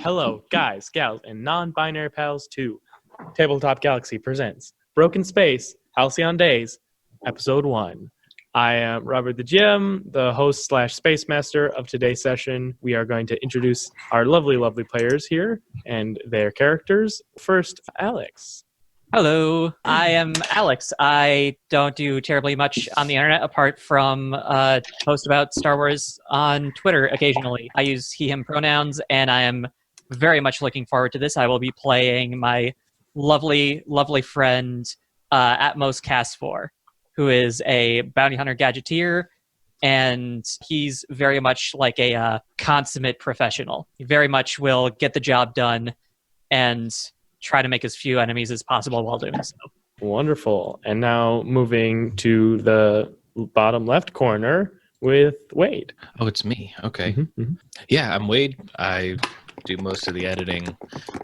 Hello, guys, gals, and non-binary pals too. Tabletop Galaxy presents Broken Space, Halcyon Days, Episode 1. I am Robert the GM, the host / space master of today's session. We are going to introduce our lovely, lovely players here and their characters. First, Alex. Hello, I am Alex. I don't do terribly much on the internet apart from post about Star Wars on Twitter occasionally. I use he, him pronouns, and I am very much looking forward to this. I will be playing my lovely, lovely friend Atmos Cast4, who is a bounty hunter gadgeteer, and he's very much like a consummate professional. He very much will get the job done and try to make as few enemies as possible while doing so. Wonderful. And now moving to the bottom left corner with Wade. Oh, it's me. Okay. Mm-hmm. Yeah, I'm Wade. I do most of the editing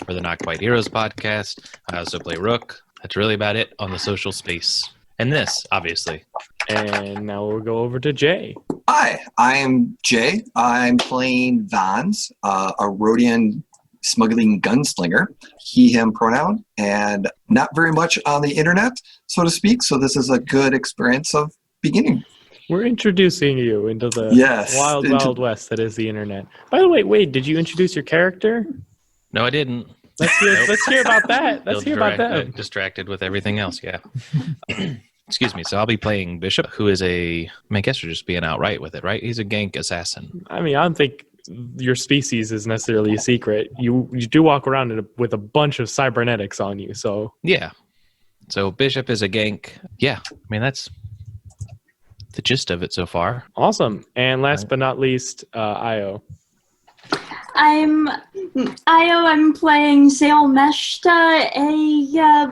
for the Not Quite Heroes podcast. I also play Rook. That's really about it on the social space. And this, obviously. And now we'll go over to Jay. Hi, I am Jay. I'm playing Vans, a Rhodian smuggling gunslinger, he, him pronoun, and not very much on the internet, so to speak, so this is a good experience of beginning. We're introducing you into the wild west that is the internet. By the way, Wade, did you introduce your character? No, I didn't. Let's hear about that. Let's hear about that. Distracted with everything else, yeah. Excuse me. So I'll be playing Bishop, who is I guess you're just being outright with it, right? He's a gank assassin. I mean, I don't think your species is necessarily a secret. You do walk around with a bunch of cybernetics on you, so... Yeah. So Bishop is a gank. Yeah. I mean, that's the gist of it so far. Awesome. And last but not least, Io. I'm Io. I'm playing Zale Meshta, a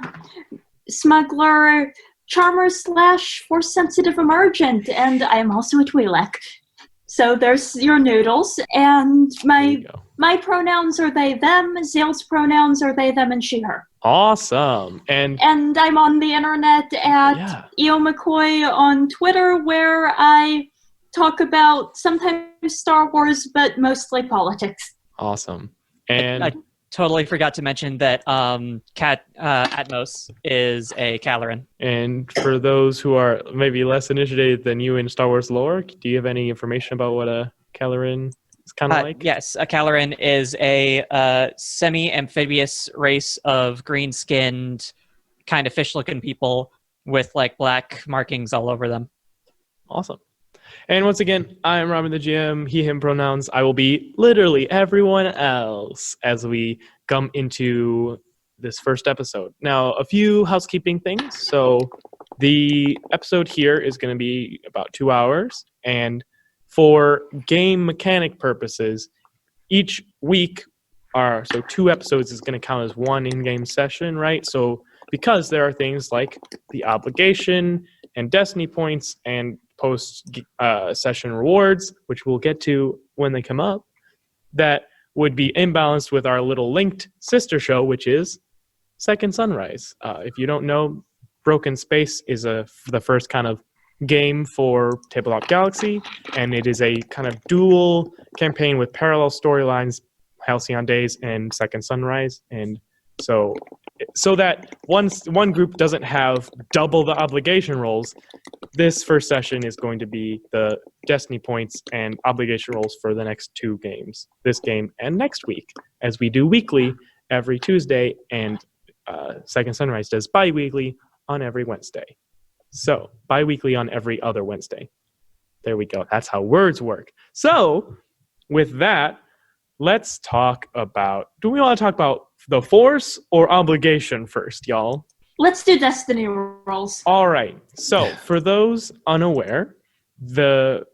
smuggler, charmer / force-sensitive emergent, and I am also a Twi'lek. So there's your noodles, and my pronouns are they, them. Zale's pronouns are they, them, and she, her. Awesome. And I'm on the internet at Eo McCoy on Twitter, where I talk about sometimes Star Wars, but mostly politics. Awesome. And I totally forgot to mention that Atmos is a Caloran. And for those who are maybe less initiated than you in Star Wars lore, do you have any information about what a Caloran is kind of like? Yes, a Caloran is a semi-amphibious race of green-skinned, kind of fish-looking people with like black markings all over them. Awesome. And once again, I am Robin the GM, he, him pronouns. I will be literally everyone else as we come into this first episode. Now, a few housekeeping things. So the episode here is going to be about 2 hours. And for game mechanic purposes, each week, so 2 episodes is going to count as one in-game session, right? So because there are things like the obligation and destiny points and post-session rewards, which we'll get to when they come up, that would be imbalanced with our little linked sister show, which is Second Sunrise. If you don't know, Broken Space is the first kind of game for Tabletop Galaxy, and it is a kind of dual campaign with parallel storylines, Halcyon Days and Second Sunrise, and so that one group doesn't have double the obligation rolls, this first session is going to be the destiny points and obligation rolls for the next 2 games, this game and next week, as we do weekly every Tuesday, and Second Sunrise does bi-weekly on every Wednesday. So, bi-weekly on every other Wednesday. There we go. That's how words work. So, with that, let's talk about... Do we want to talk about the Force or obligation first, y'all? Let's do destiny rolls. All right. So, for those unaware, the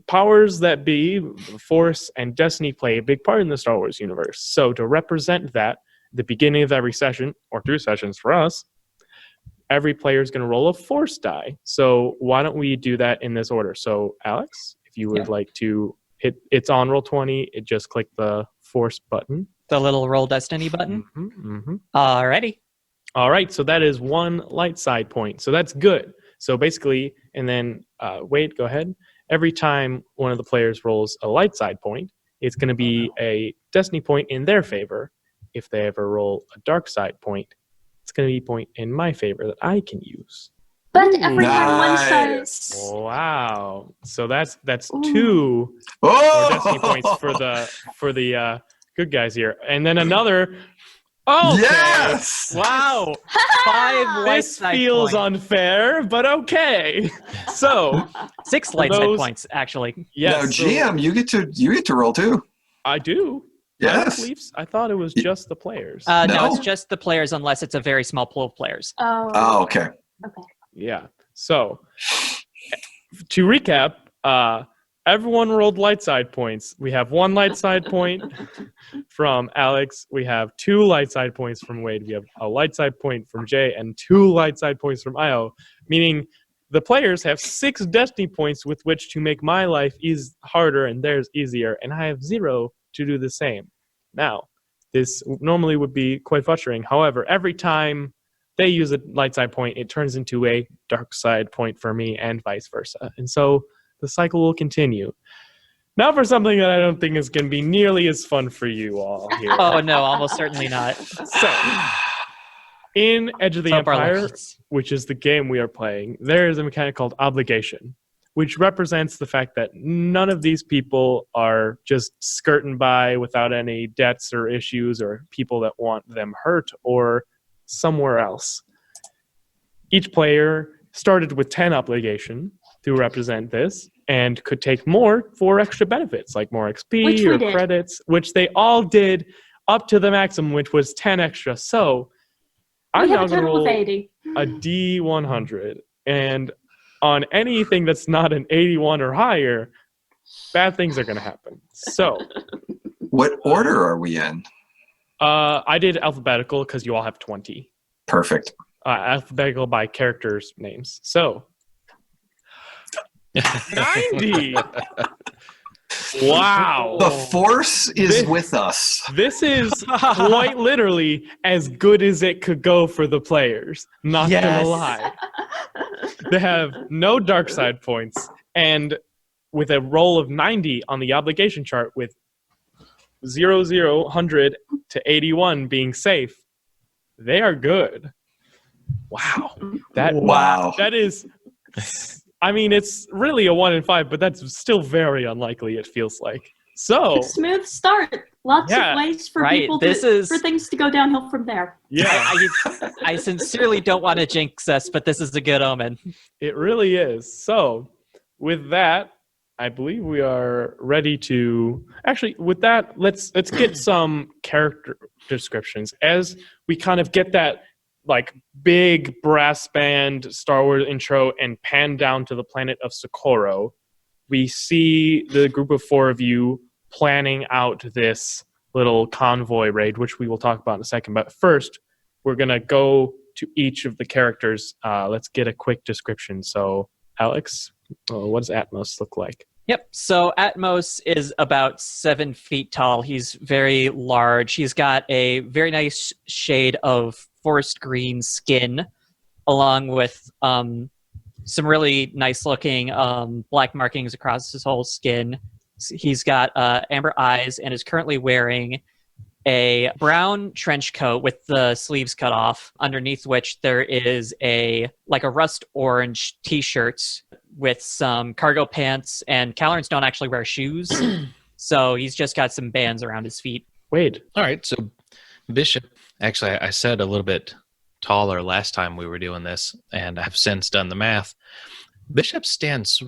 powers that be, Force and destiny, play a big part in the Star Wars universe. So, to represent that, the beginning of every session, or 3 sessions for us, every player is going to roll a Force die. So, why don't we do that in this order? So, Alex, if you would like to it's on Roll20, just click the Force button. The little Roll Destiny button? Alrighty. All right, so that is 1 light side point. So that's good. So basically, and then Wade, go ahead. Every time one of the players rolls a light side point, it's going to be a destiny point in their favor. If they ever roll a dark side point, it's going to be a point in my favor that I can use. But Ooh. every turn one side. Nice. Wow! So that's Ooh. 2 Oh! more destiny points for the good guys here, and then another. Okay. Yes! Wow. 5 light This side feels points. unfair, but okay. So 6 light side those- points, actually. Now, yes, so GM, you get to roll too. I do. Yes. I thought it was just the players. No, No? it's just the players unless it's a very small pool of players. Oh, okay. Okay. Yeah. So to recap, everyone rolled light side points. We have 1 light side point from Alex. We have 2 light side points from Wade. We have a light side point from Jay and 2 light side points from Io, meaning the players have 6 destiny points with which to make my life harder and theirs easier, and I have 0 to do the same. Now, this normally would be quite frustrating. However, every time they use a light side point, it turns into a dark side point for me and vice versa. And so the cycle will continue. Now for something that I don't think is going to be nearly as fun for you all here. Oh, no, almost certainly not. So, in Edge of the Hope our luck Empire, hits. which is the game we are playing, there is a mechanic called obligation, which represents the fact that none of these people are just skirting by without any debts or issues or people that want them hurt or somewhere else. Each player started with 10 obligation to represent this and could take more for extra benefits like more Which XP we or did. credits, which they all did up to the maximum, which was 10 extra. So We I'm have now a going to total of roll 80. a D100, and on anything that's not an 81 or higher, bad things are going to happen. So What order are we in? I did alphabetical because you all have 20. Perfect. Alphabetical by characters' names. So 90. Wow. The force is This- with us. This is quite literally as good as it could go for the players. Not Yes. gonna lie. They have no dark side points, and with a roll of 90 on the obligation chart, with 0, 0, 100 to 81 being safe, they are good. Wow. Wow. That is, I mean, it's really a 1 in 5, but that's still very unlikely, it feels like. So, Smooth start. Lots Yeah. of ways for Right, people this to, is- for things to go downhill from there. yeah, I sincerely don't want to jinx us, but this is a good omen. it really is. So, with that, I believe we are ready to actually. With that, let's get some character descriptions as we kind of get that like big brass band Star Wars intro and pan down to the planet of Socorro. We see the group of 4 of you planning out this little convoy raid, which we will talk about in a second. But first, we're gonna go to each of the characters. Let's get a quick description. So, Alex, what does Atmos look like? Yep. So Atmos is about 7 feet tall. He's very large. He's got a very nice shade of forest green skin, along with some really nice looking black markings across his whole skin. He's got amber eyes and is currently wearing a brown trench coat with the sleeves cut off, underneath which there is a rust orange t-shirt with some cargo pants, and Calorans don't actually wear shoes, so he's just got some bands around his feet. Wade. All right, so Bishop, actually, I said a little bit taller last time we were doing this, and I've since done the math. Bishop stands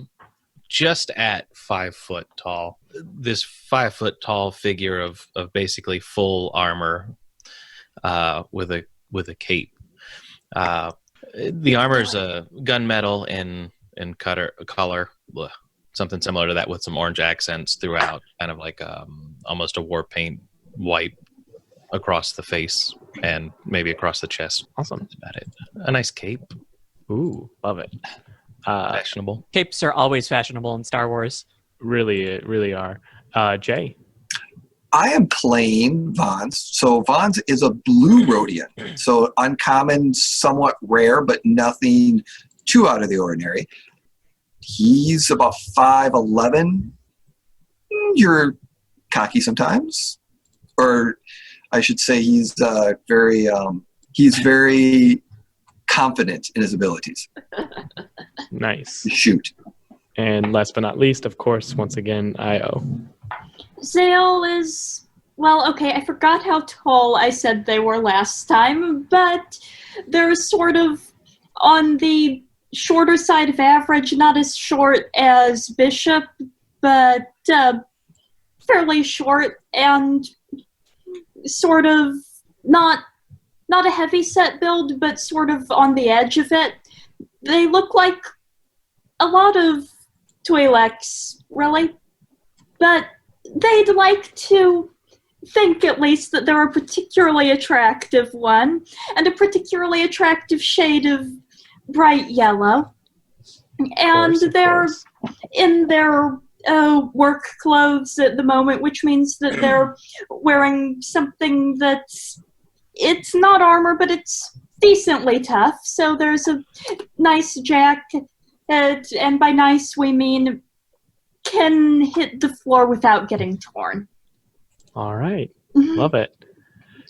just at 5 foot tall. This 5 foot tall figure of basically full armor with a cape. The armor is a gunmetal in color, something similar to that with some orange accents throughout, kind of like almost a war paint white across the face and maybe across the chest. Awesome. That's about it. A nice cape, Ooh, love it. fashionable. Capes are always fashionable in Star Wars. Really are. Jay. I am playing Vons. So Vons is a blue Rhodian. So uncommon, somewhat rare, but nothing too out of the ordinary. He's about 5'11". Your cocky sometimes, or I should say he's very confident in his abilities. Nice. To shoot. And last but not least, of course, once again, Io. Zale is, well, okay, I forgot how tall I said they were last time, but they're sort of on the shorter side of average, not as short as Bishop, but fairly short, and sort of not a heavy-set build, but sort of on the edge of it. They look like a lot of Twi'leks, really, but they'd like to think at least that they're a particularly attractive one, and a particularly attractive shade of bright yellow. And they're in their work clothes at the moment, which means that they're wearing something it's not armor, but it's decently tough. So there's a nice jacket, and by nice we mean can hit the floor without getting torn. All right. Love it.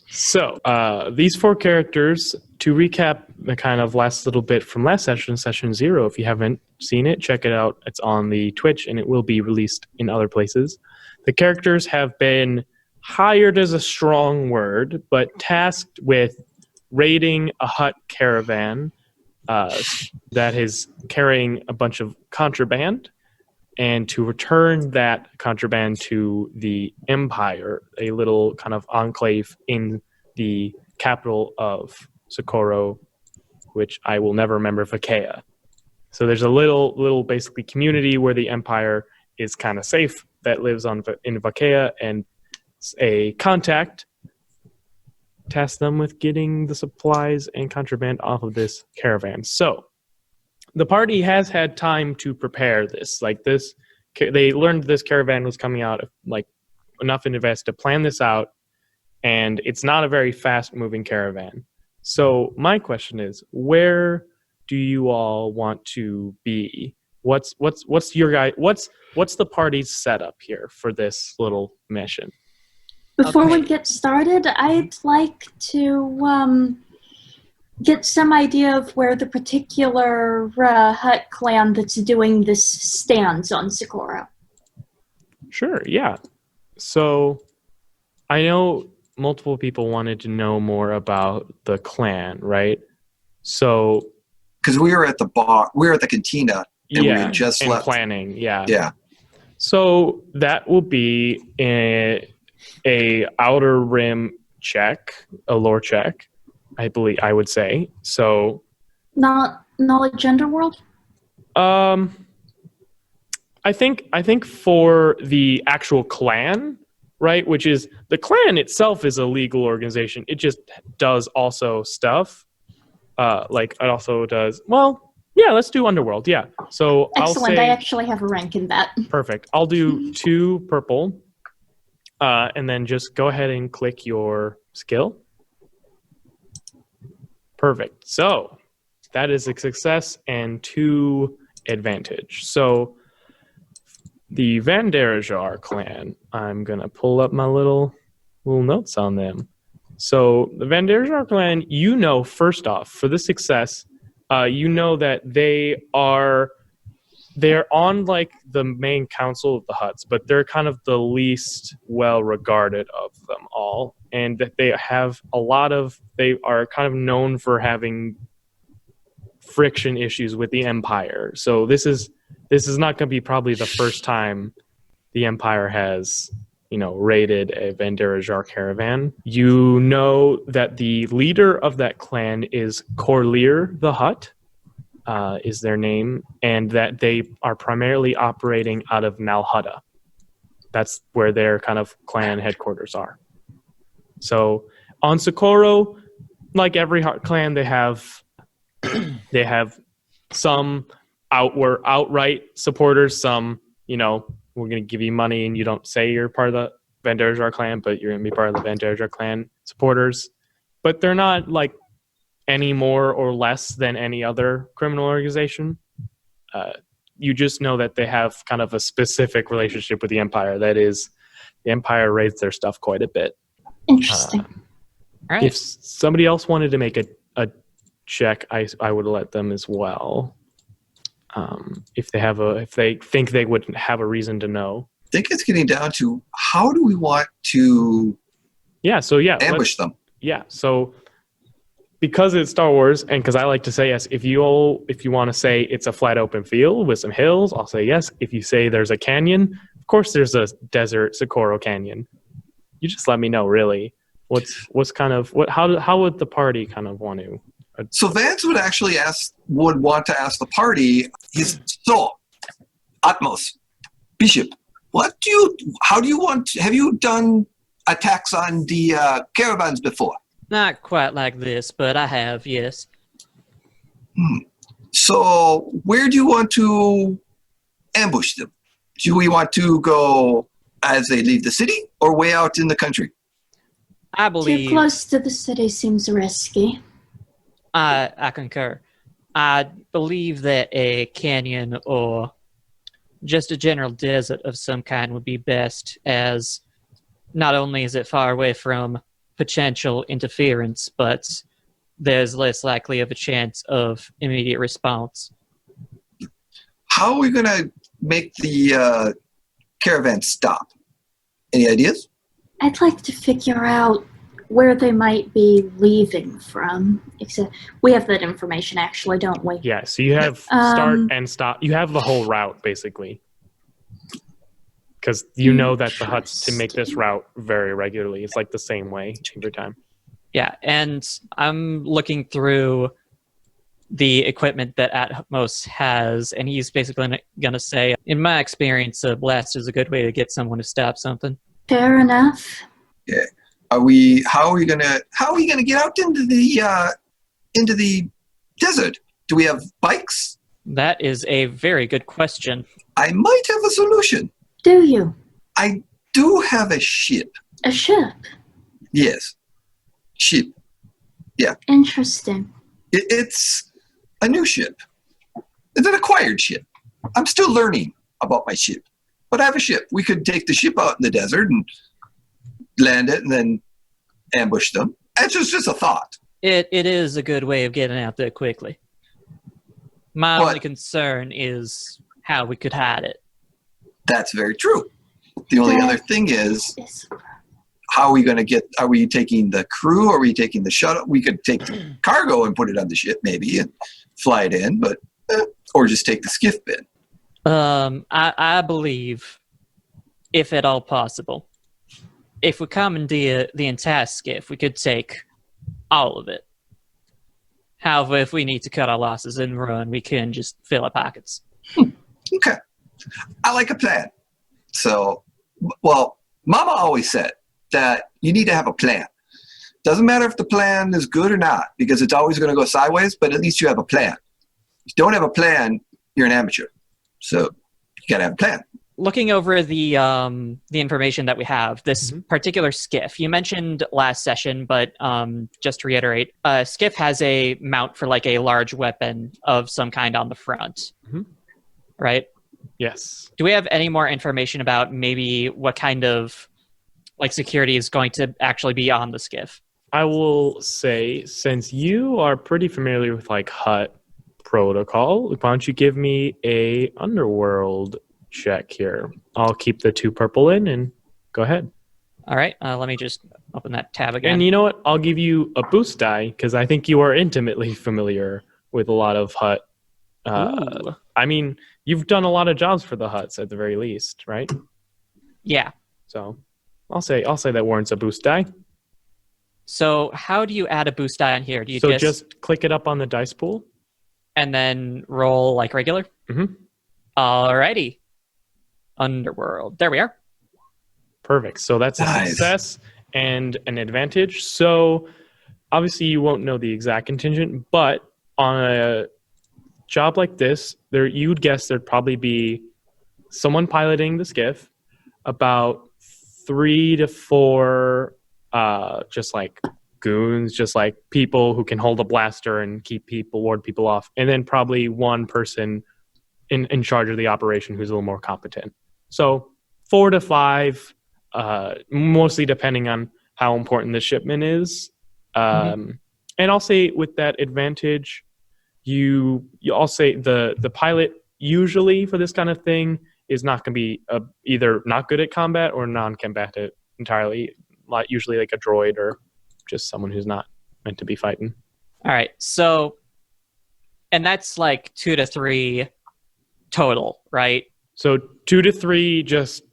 So these 4 characters, to recap the kind of last little bit from last session, session 0, if you haven't seen it, check it out. It's on the Twitch, and it will be released in other places. The characters have been hired as a strong word, but tasked with raiding a hut caravan that is carrying a bunch of contraband, and to return that contraband to the Empire, a little kind of enclave in the capital of Socorro, which I will never remember, Vakea. So there's a little basically community where the Empire is kind of safe that lives in Vakea, and a contact tasked them with getting the supplies and contraband off of this caravan. So the party has had time to prepare this. Like this, they learned this caravan was coming out like enough in advance to plan this out, and it's not a very fast-moving caravan. So my question is, where do you all want to be? What's your guy? What's the party's setup here for this little mission? Before we get started, I'd like to get some idea of where the particular hut clan that's doing this stands on Socorro. Sure, yeah. So I know multiple people wanted to know more about the clan, right? So because we were at the bar, we were at the cantina, and we had just and left. Planning, yeah. Yeah. So that will be a outer rim check, a lore check, I believe I would say. So Not knowledge underworld? I think for the actual clan, right, which is the clan itself is a legal organization. It just does also stuff. Like it also does, well, yeah, let's do underworld. Yeah. So Excellent. I'll say, I actually have a rank in that. perfect. I'll do 2 purple. And then just go ahead and click your skill. Perfect. So that is a success and 2 advantage. So the Van Derajar clan, I'm going to pull up my little notes on them. So the Van Derajar clan, you know, first off, for the success, you know that they're on like the main council of the huts, but they're kind of the least well regarded of them all, and that they have they are kind of known for having friction issues with the Empire. So this is not going to be probably the first time the Empire has, raided a Van Derajar caravan. You know that the leader of that clan is Corlear the Hutt. Is their name, and that they are primarily operating out of Nalhutta. That's where their kind of clan headquarters are. So on Socorro, like every clan, they have some outright supporters. Some, we're going to give you money, and you don't say you're part of the Van Derajar clan, but you're going to be part of the Van Derajar clan supporters. But they're not like any more or less than any other criminal organization. You just know that they have kind of a specific relationship with the Empire that is The Empire raised their stuff quite a bit. Interesting. All right. If somebody else wanted to make a check, I would let them as well. If they think they would have a reason to know. I think it's getting down to how do we want to ambush them? Yeah, so because it's Star Wars, and because I like to say yes, if you want to say it's a flat open field with some hills, I'll say yes. If you say there's a canyon, of course there's a desert Socorro Canyon. You just let me know, really. How would the party kind of want to? So Vance would actually want to ask the party. Atmos, Bishop, have you done attacks on the caravans before? Not quite like this, but I have, yes. So where do you want to ambush them? Do we want to go as they leave the city or way out in the country? I believe... Too close to the city seems risky. I concur. I believe that a canyon or just a general desert of some kind would be best, as not only is it far away from potential interference, but there's less likely of a chance of immediate response. How are we going to make the caravan stop? Any ideas? I'd like to figure out where they might be leaving from. Except we have that information, actually, don't we? Yeah, so you have start and stop. You have the whole route, basically. Because you know that the huts to make this route very regularly. It's like the same way every time. Yeah, and I'm looking through the equipment that Atmos has, and he's basically going to say, in my experience, a blast is a good way to get someone to stop something. Fair enough. Yeah. How are we gonna get out into the desert? Do we have bikes? That is a very good question. I might have a solution. Do you? I do have a ship. A ship? Yes. Ship. Yeah. Interesting. It's a new ship. It's an acquired ship. I'm still learning about my ship. But I have a ship. We could take the ship out in the desert and land it and then ambush them. It's just a thought. It is a good way of getting out there quickly. My only concern is how we could hide it. That's very true. The only other thing is, how are we going to are we taking the crew? Or are we taking the shuttle? We could take the cargo and put it on the ship maybe and fly it in, but or just take the skiff bin. I believe, if at all possible, if we commandeer the entire skiff, we could take all of it. However, if we need to cut our losses and run, we can just fill our pockets. Okay. I like a plan. So, well, Mama always said that you need to have a plan. Doesn't matter if the plan is good or not, because it's always going to go sideways, but at least you have a plan. If you don't have a plan, you're an amateur. So you got to have a plan. Looking over the information that we have, this particular skiff, you mentioned last session, but just to reiterate, a skiff has a mount for like a large weapon of some kind on the front, right? Yes. Do we have any more information about maybe what kind of like security is going to actually be on the skiff? I will say, since you are pretty familiar with like hut protocol, why don't you give me a underworld check here? I'll keep the 2 purple in and go ahead. All right, let me just open that tab again. And you know what? I'll give you a boost die because I think you are intimately familiar with a lot of hut. I mean, you've done a lot of jobs for the huts at the very least, right? Yeah. So I'll say that warrants a boost die. So how do you add a boost die on here? Do you just click it up on the dice pool and then roll like regular? Alrighty. Underworld. There we are. Perfect. So that's a success and an advantage. So obviously you won't know the exact contingent, but on a job like this, you'd guess there'd probably be someone piloting the skiff, about 3 to 4 just like goons, just like people who can hold a blaster and ward people off, and then probably one person in charge of the operation who's a little more competent. So 4 to 5 mostly depending on how important the shipment is. And I'll say with that advantage, I'll say the pilot usually for this kind of thing is not going to be either not good at combat or non-combatant entirely. Usually like a droid or just someone who's not meant to be fighting. All right, so, and that's like 2 to 3 total, right? So 2 to 3 just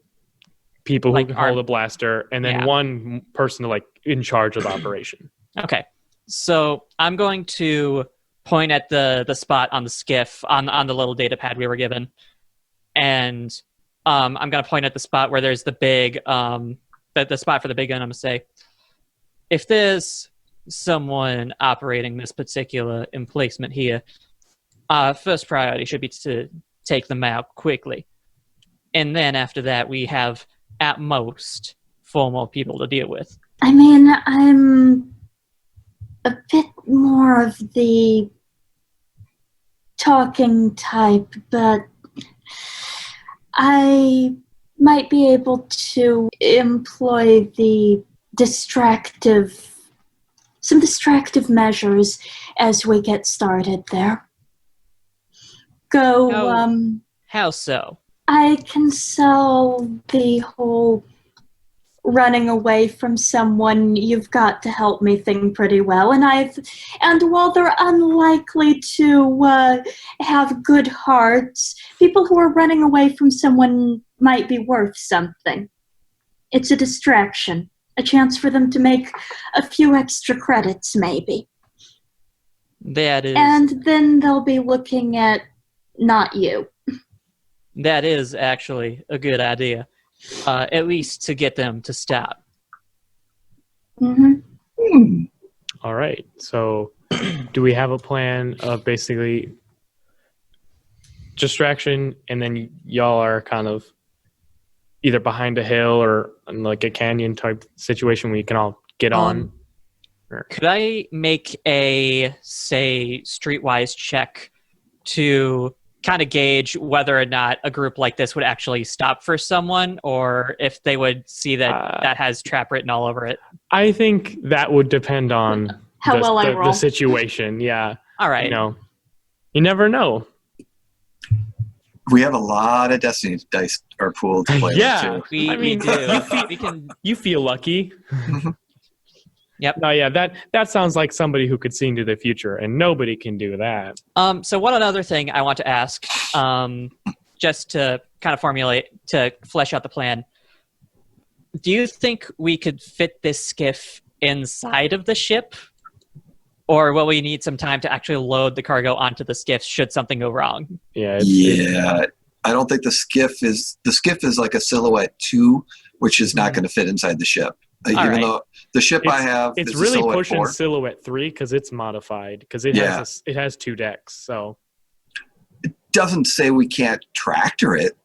people Like who can hold a blaster, and then one person like in charge of the operation. Okay, so I'm going to point at the spot on the skiff on the little data pad we were given, and I'm going to point at the spot where there's the big the spot for the big gun. I'm going to say, if there's someone operating this particular emplacement here, first priority should be to take them out quickly, and then after that we have at most 4 more people to deal with. I mean, I'm a bit more of the talking type, but I might be able to employ some distractive measures as we get started there. How so? I can sell the whole running away from someone, you've got to help me thing pretty well, and while they're unlikely to have good hearts, people who are running away from someone might be worth something. It's a distraction, a chance for them to make a few extra credits maybe. That is, and then they'll be looking at not you. that is actually a good idea. At least to get them to stop. Mm-hmm. All right. So do we have a plan of basically distraction, and then y'all are kind of either behind a hill or in like a canyon type situation where you can all get on? Could I make a, say, streetwise check to kind of gauge whether or not a group like this would actually stop for someone, or if they would see that that has trap written all over it? I think that would depend on How well I roll. the situation. Yeah. All right. You never know. We have a lot of Destiny dice or pool to play Yeah. with, too. We do. We can. You feel lucky. Yep. No, yeah, that sounds like somebody who could see into the future, and nobody can do that. So one other thing I want to ask, just to kind of flesh out the plan. Do you think we could fit this skiff inside of the ship? Or will we need some time to actually load the cargo onto the skiff should something go wrong? Yeah. I don't think the skiff is like a Silhouette 2, which is not going to fit inside the ship. Even though the ship I have, it's is really a pushing 4. Silhouette 3 because it's modified, because it has 2 decks. So it doesn't say we can't tractor it.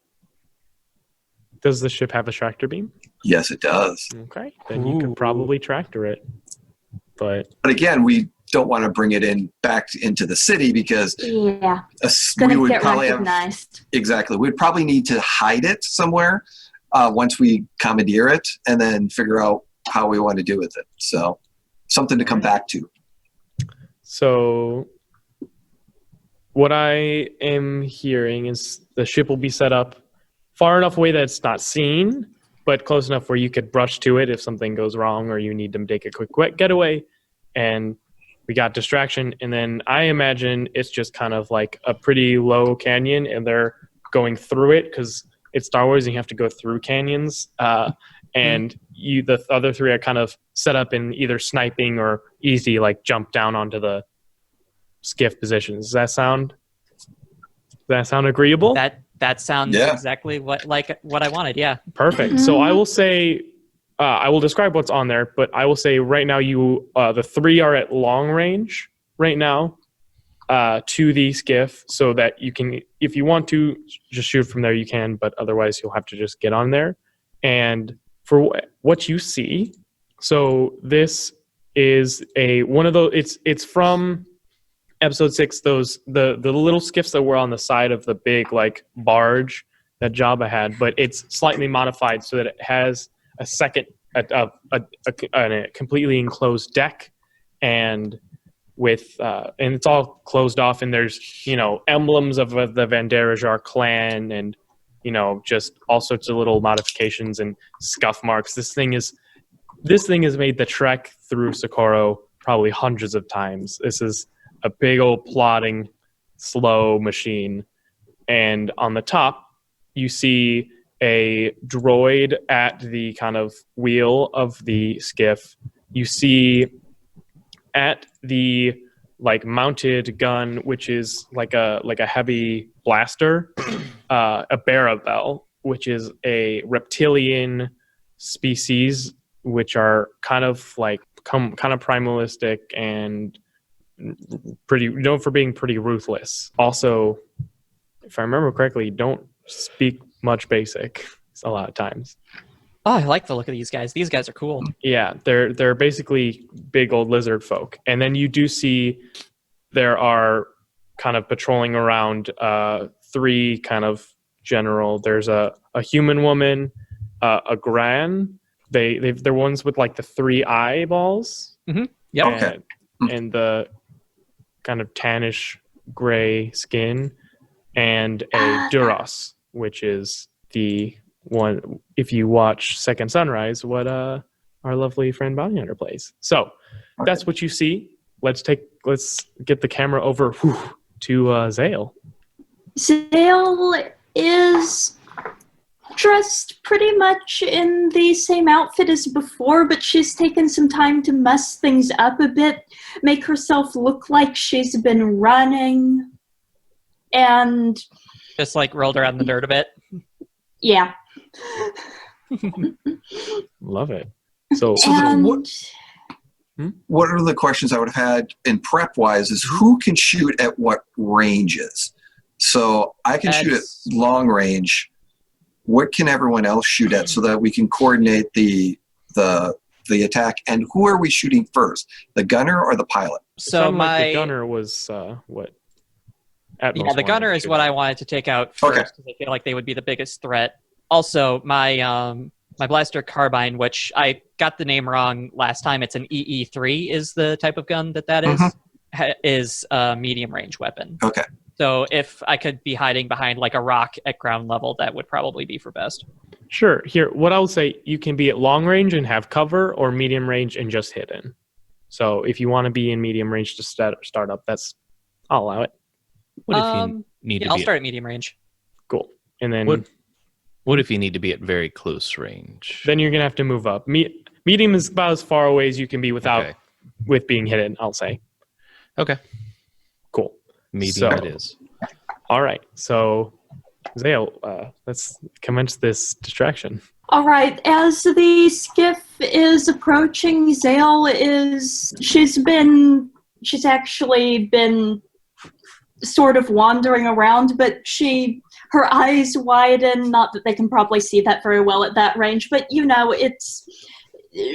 Does the ship have a tractor beam? Yes, it does. Okay, then you could probably tractor it. But again, we don't want to bring it back into the city because it's going to get recognized. Exactly. We'd probably need to hide it somewhere once we commandeer it, and then figure out how we want to do with it. So something to come back to. So what I am hearing is the ship will be set up far enough away that it's not seen, but close enough where you could brush to it if something goes wrong or you need to take a quick getaway. And we got distraction. And then I imagine it's just kind of like a pretty low canyon, and they're going through it because it's Star Wars and you have to go through canyons. And the other 3 are kind of set up in either sniping or easy, like jump down onto the skiff positions. Does that sound agreeable? That sounds exactly what I wanted. Yeah. Perfect. So I will say, I will describe what's on there, but I will say right now the 3 are at long range right now to the skiff, so that you can, if you want to just shoot from there, you can, but otherwise you'll have to just get on there. And for what you see, so this is one of those, it's from episode 6, the little skiffs that were on the side of the big like barge that Jabba had, but it's slightly modified so that it has a second a completely enclosed deck, and with and it's all closed off, and there's emblems of the Vanderajar clan, and just all sorts of little modifications and scuff marks. This thing has made the trek through Socorro probably hundreds of times. This is a big old plodding, slow machine. And on the top, you see a droid at the kind of wheel of the skiff. You see at the mounted gun, which is like a heavy blaster, a Barabel, which is a reptilian species, which are kind of primalistic and pretty known for being pretty ruthless. Also, if I remember correctly, don't speak much basic a lot of times. Oh, I like the look of these guys. These guys are cool. Yeah, they're basically big old lizard folk. And then you do see there are kind of patrolling around three kind of general. There's a human woman, a Gran. They're ones with the three eyeballs. Mm-hmm. Yep. Okay. And the kind of tannish gray skin, and a Duras, which is the one, if you watch Second Sunrise, what our lovely friend Bounty Hunter plays. So that's what you see. Let's get the camera over to Zale. Zale is dressed pretty much in the same outfit as before, but she's taken some time to mess things up a bit, make herself look like she's been running, and just rolled around the dirt a bit. Yeah. Love it. So what are the questions I would have had in prep wise is who can shoot at what ranges? So I can shoot at long range. What can everyone else shoot at so that we can coordinate the attack? And who are we shooting first, the gunner or the pilot? So the gunner was what? The gunner is what I wanted to take out first because I feel like they would be the biggest threat. Also, my blaster carbine, which I got the name wrong last time. It's an EE3 is the type of gun that is. Mm-hmm. Is a medium range weapon. Okay. So if I could be hiding behind a rock at ground level, that would probably be for best. Sure. Here, what I'll say, you can be at long range and have cover, or medium range and just hidden. So if you want to be in medium range to start up, I'll allow it. What if you need to be? I'll start at medium range. Cool. And then what if you need to be at very close range? Then you're gonna have to move up. Medium is about as far away as you can be with being hidden, I'll say. Okay. Cool. Medium it is. All right. So, Zale, let's commence this distraction. All right. As the skiff is approaching, Zale she's actually been sort of wandering around, but her eyes widen. Not that they can probably see that very well at that range, but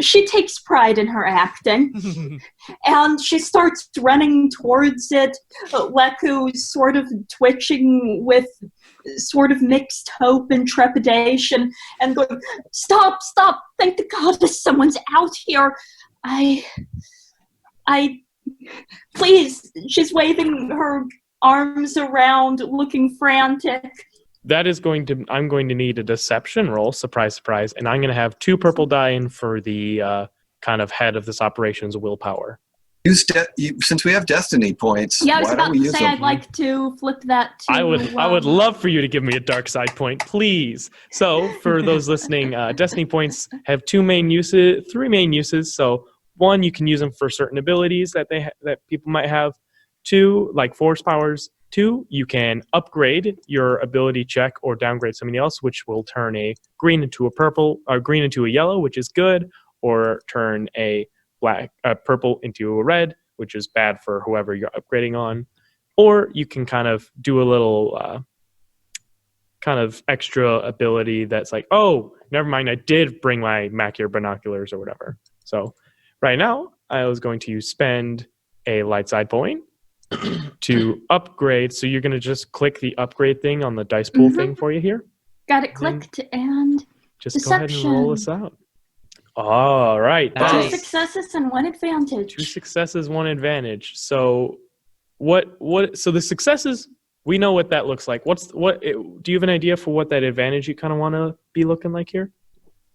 she takes pride in her acting. And she starts running towards it. Leku's sort of twitching with sort of mixed hope and trepidation and going, stop, thank the goddess someone's out here. Please. She's waving her arms around, looking frantic. I'm going to need a deception roll, surprise, surprise, and I'm going to have 2 purple die in for the kind of head of this operation's willpower. Since we have destiny points, yeah, I was why about don't we to use say them? I'd like to flip that to... I would love for you to give me a dark side point, please. So for those listening, destiny points have 3 main uses. So 1, you can use them for certain abilities that people might have. 2, like force powers. 2, you can upgrade your ability check or downgrade something else, which will turn a green into a purple, or green into a yellow, which is good, or turn a purple into a red, which is bad for whoever you're upgrading on. Or you can kind of do a little kind of extra ability that's like, oh, never mind, I did bring my Macular binoculars or whatever. So right now, I was going to spend a light side point to upgrade. So you're going to just click the upgrade thing on the dice pool thing for you here. Got it clicked and just deception. Go ahead and roll this out. All right. Nice. Two Nice. successes and one advantage. 2 successes, 1 advantage. So so the successes, we know what that looks like. Do you have an idea for what that advantage you kind of want to be looking like here?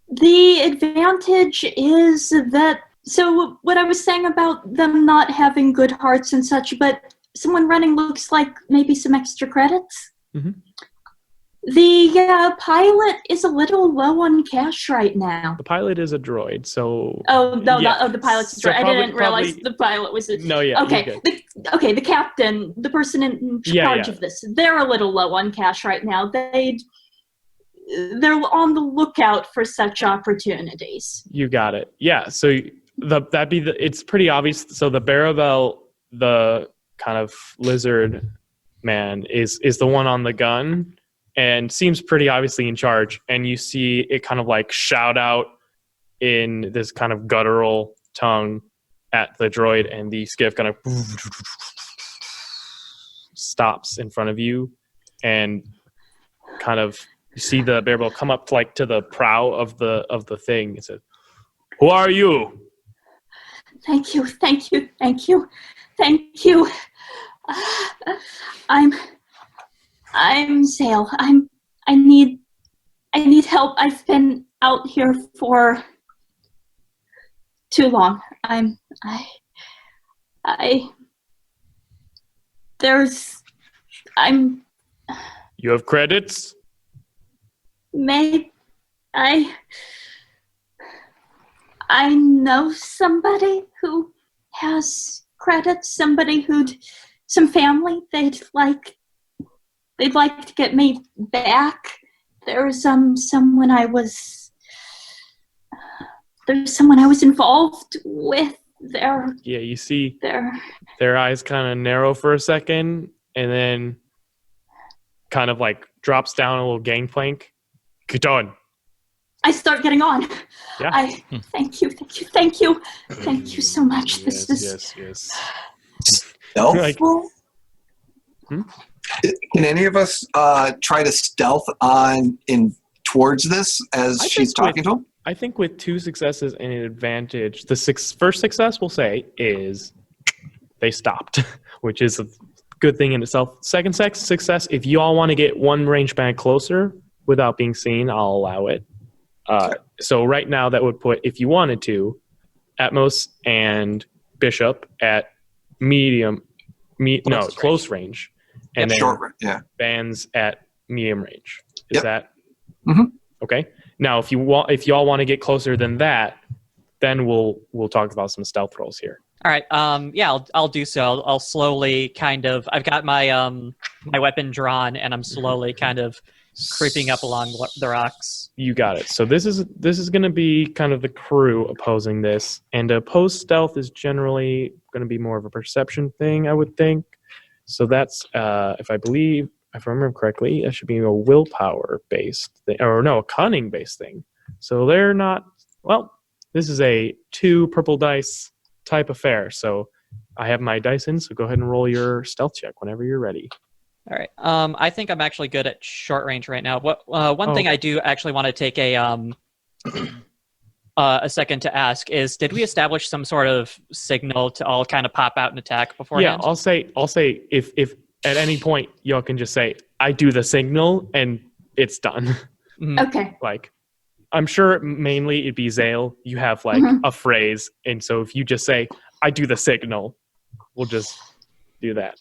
The advantage is that, so what I was saying about them not having good hearts and such, but someone running looks like maybe some extra credits. Mhm. The pilot is a little low on cash right now. The pilot is a droid, so... Oh, no, Yeah. the pilot's a So droid. I probably- didn't realize probably- the pilot was a... No, yeah, you're Okay, good. the captain, the person in charge of this, they're a little low on cash right now. They're on the lookout for such opportunities. You got it. Yeah, so it's pretty obvious. So the Barabel, the kind of lizard man, is the one on the gun and seems pretty obviously in charge. And you see it kind of like shout out in this kind of guttural tongue at the droid, and the skiff kind of stops in front of you, and kind of you see the Barabel come up to the prow of the thing. It says, "Who are you?" Thank you. I'm Sale. I need help. I've been out here for too long. You have credits? I know somebody who has credits, some family, they'd like to get me back. There's someone I was involved with. Yeah, you see their eyes kind of narrow for a second, and then kind of like drops down a little gangplank. Get on. I start getting on. Yeah. Thank you so much. Yes. Stealth Like- roll? Hmm? Can any of us try to stealth in towards this as I she's think talking to him? I think with 2 successes and an advantage, the first success we'll say is they stopped, which is a good thing in itself. Second success, if you all want to get one range band closer without being seen, I'll allow it. So right now that would put, if you wanted to, Atmos and Bishop at close range, and then Short, yeah. bands at medium range. Is Yep. that Mhm. okay? Now, if y'all want to get closer than that, then we'll talk about some stealth rolls here. All right. Yeah, I'll do so. I'll slowly kind of. I've got my my weapon drawn, and I'm slowly kind of creeping up along the rocks. You got it. So this is going to be kind of the crew opposing this, and opposed stealth is generally going to be more of a perception thing, I would think. So that's if I remember correctly, that should be a willpower based thing, or no, a cunning based thing. So they're not. Well, this is a 2 purple dice type affair. So I have my dice in. So go ahead and roll your stealth check whenever you're ready. All right. I think I'm actually good at short range right now. One thing I do actually want to take a second to ask is, did we establish some sort of signal to all kind of pop out and attack beforehand? Yeah, I'll say if at any point y'all can just say, I do the signal, and it's done. Mhm. Okay. Like, I'm sure mainly it'd be Zale. You have like a phrase, and so if you just say, I do the signal, we'll just do that.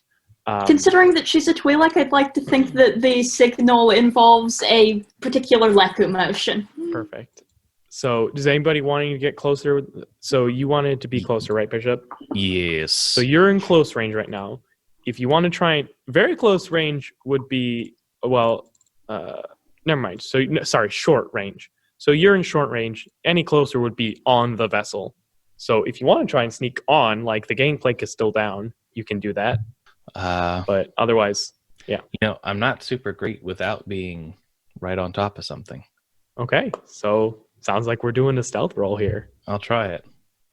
Considering that she's a Twi'lek, I'd like to think that the signal involves a particular Leku motion. Perfect. So does anybody wanting to get closer? So you wanted to be closer, right, Bishop? Yes. So you're in close range right now. If you want to try and very close range would be, well, never mind. So sorry, short range. So you're in short range. Any closer would be on the vessel. So if you want to try and sneak on, like the gangplank is still down, you can do that. But otherwise, yeah. I'm not super great without being right on top of something. Okay. So sounds like we're doing a stealth roll here. I'll try it.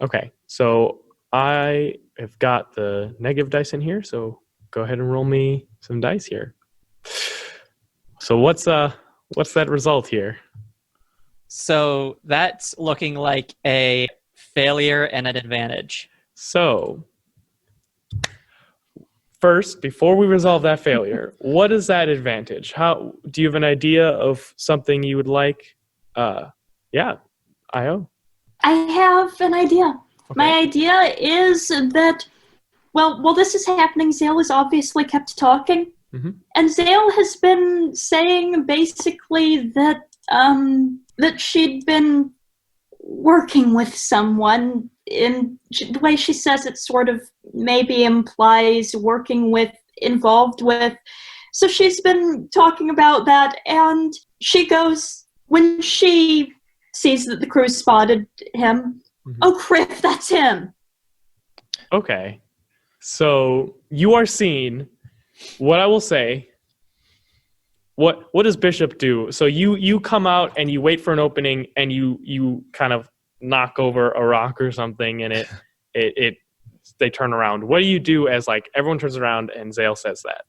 Okay. So I have got the negative dice in here. So go ahead and roll me some dice here. So what's that result here? So that's looking like a failure and an advantage. So, first, before we resolve that failure, what is that advantage? How do you have an idea of something you would like? Yeah, Io. I have an idea. Okay. My idea is that, well, while this is happening, Zale is obviously kept talking. Mhm. And Zale has been saying basically that that she'd been working with someone. In the way she says it sort of maybe implies working with, involved with. So she's been talking about that, and she goes, when she sees that the crew spotted him, Mhm. oh, crap, that's him. Okay. So you are seen. What I will say. What does Bishop do? So you come out and you wait for an opening and you kind of knock over a rock or something and it they turn around. What do you do as like everyone turns around and Zale says that?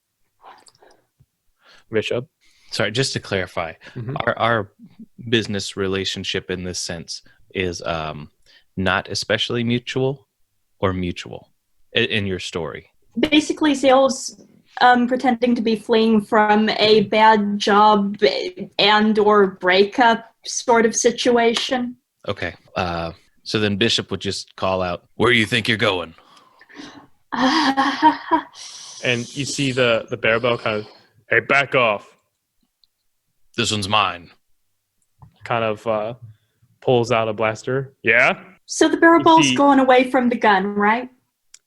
Bishop. Sorry, just to clarify, Mhm. our business relationship in this sense is not especially mutual or mutual in your story. Basically, Zale's pretending to be fleeing from a bad job and or breakup sort of situation. Okay. So then Bishop would just call out, "Where do you think you're going?" And you see the Bearbell kind of, hey, back off. This one's mine. Kind of pulls out a blaster. Yeah? So the barrel ball's see- going away from the gun, right?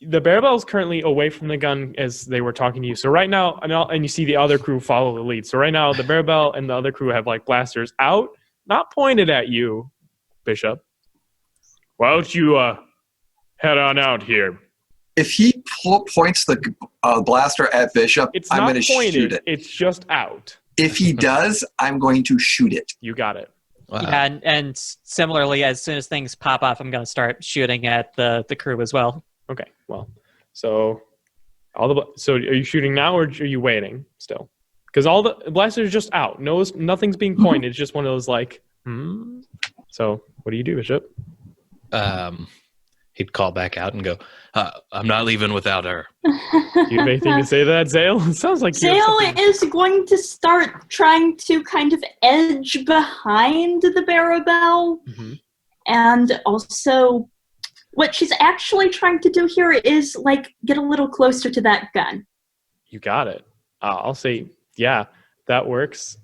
The Bearbell is currently away from the gun as they were talking to you. So right now, and you see the other crew follow the lead. So right now, the Bearbell and the other crew have like blasters out, not pointed at you, Bishop. Why don't you head on out here? If he points the blaster at Bishop, It's I'm not going to pointed. shoot it. It's just out. If he does, I'm going to shoot it. You got it. Yeah, and similarly, as soon as things pop off, I'm going to start shooting at the crew as well. Okay. Well, so so are you shooting now or are you waiting still? Because all the blasters are just out. Nothing's being pointed. It's just one of those like. So what do you do, Bishop? He'd call back out and go, "I'm not leaving without her." Do you have anything to say to that, Zale? It sounds like you have Zale something- is going to start trying to kind of edge behind the Barabel. Mhm. And also, what she's actually trying to do here is, like, get a little closer to that gun. You got it. I'll say, yeah, that works.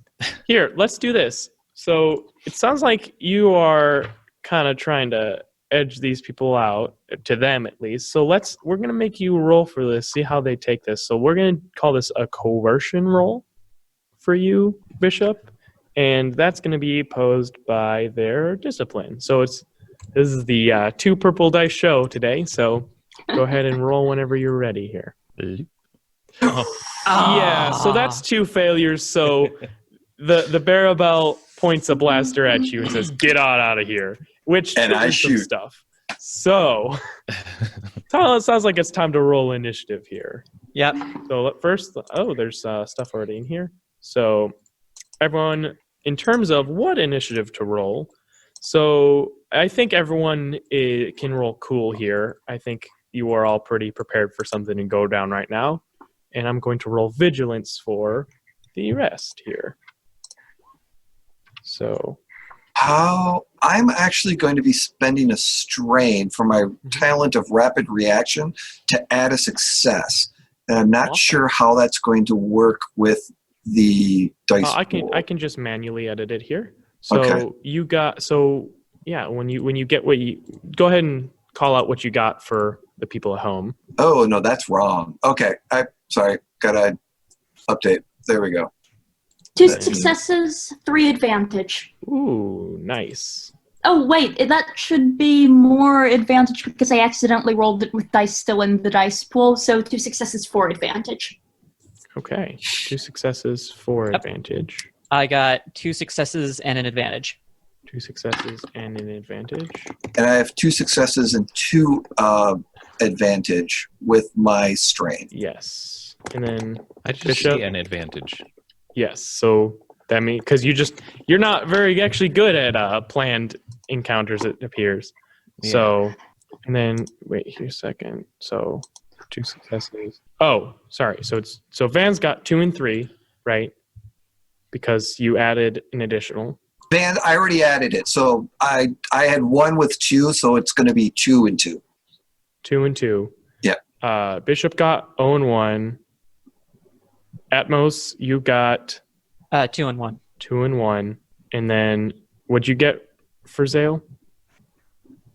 Here, let's do this. So it sounds like you are kind of trying to edge these people out, to them at least. So we're going to make you roll for this, see how they take this. So we're going to call this a coercion roll for you, Bishop. And that's going to be posed by their discipline. So this is the 2 purple dice show today. So go ahead and roll whenever you're ready here. Yeah, so that's 2 failures. So the Barabel points a blaster at you and says, "Get out of here," which And I triggers some shoot. stuff. So it sounds like it's time to roll initiative here. Yep. So first, there's stuff already in here. So everyone, in terms of what initiative to roll, so I think everyone can roll cool here. I think you are all pretty prepared for something to go down right now. And I'm going to roll vigilance for the rest here. So I'm actually going to be spending a strain for my talent of rapid reaction to add a success. And I'm not Awesome. sure how that's going to work with the dice I pool. can just manually edit it here. So Okay. when you get what you go ahead and call out what you got for the people at home. Oh, no, that's wrong. Okay. Sorry. Gotta update. There we go. 2 successes, 3 advantage. Ooh, nice. Oh, wait, that should be more advantage because I accidentally rolled it with dice still in the dice pool. So 2 successes, 4 advantage. Okay, 2 successes, 4 advantage. I got 2 successes and an advantage. 2 successes and an advantage. And I have 2 successes and 2 advantage with my strain. Yes, and then I just Bishop? see an advantage. yes. So That means because you're not very actually good at planned encounters, it appears. Yeah. So, and then wait here a second. So 2 successes. Oh, sorry. So Van's got 2 and 3, right? Because you added an additional. Van, I already added it. So I had 1 with 2, so it's going to be 2 and 2. 2 and 2. Yeah. Bishop got 0 and 1. Atmos, you got 2 and 1. 2 and 1. And then what'd you get for Zale?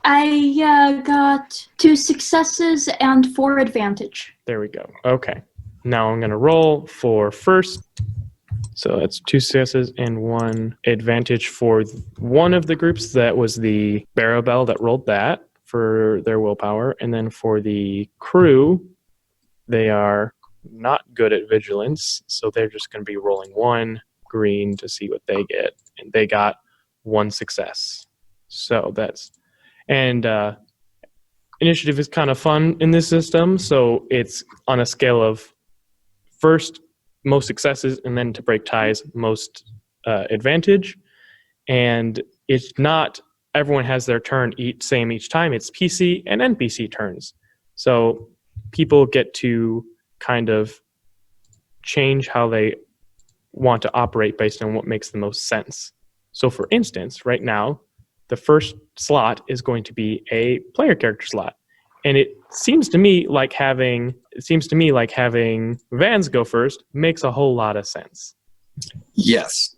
I got 2 successes and 4 advantage. There we go. Okay. Now I'm going to roll for first. So that's 2 successes and 1 advantage for one of the groups. That was the Barabel that rolled that for their willpower. And then for the crew, they are not good at vigilance. So they're just going to be rolling 1 green to see what they get. And they got 1 success. So that's... And initiative is kind of fun in this system. So it's on a scale of first most successes, and then to break ties, most advantage. And it's not everyone has their turn same each time. It's PC and NPC turns. So people get to kind of change how they want to operate based on what makes the most sense. So for instance, right now, the first slot is going to be a player character slot. And it seems to me like having Vans go first makes a whole lot of sense. Yes.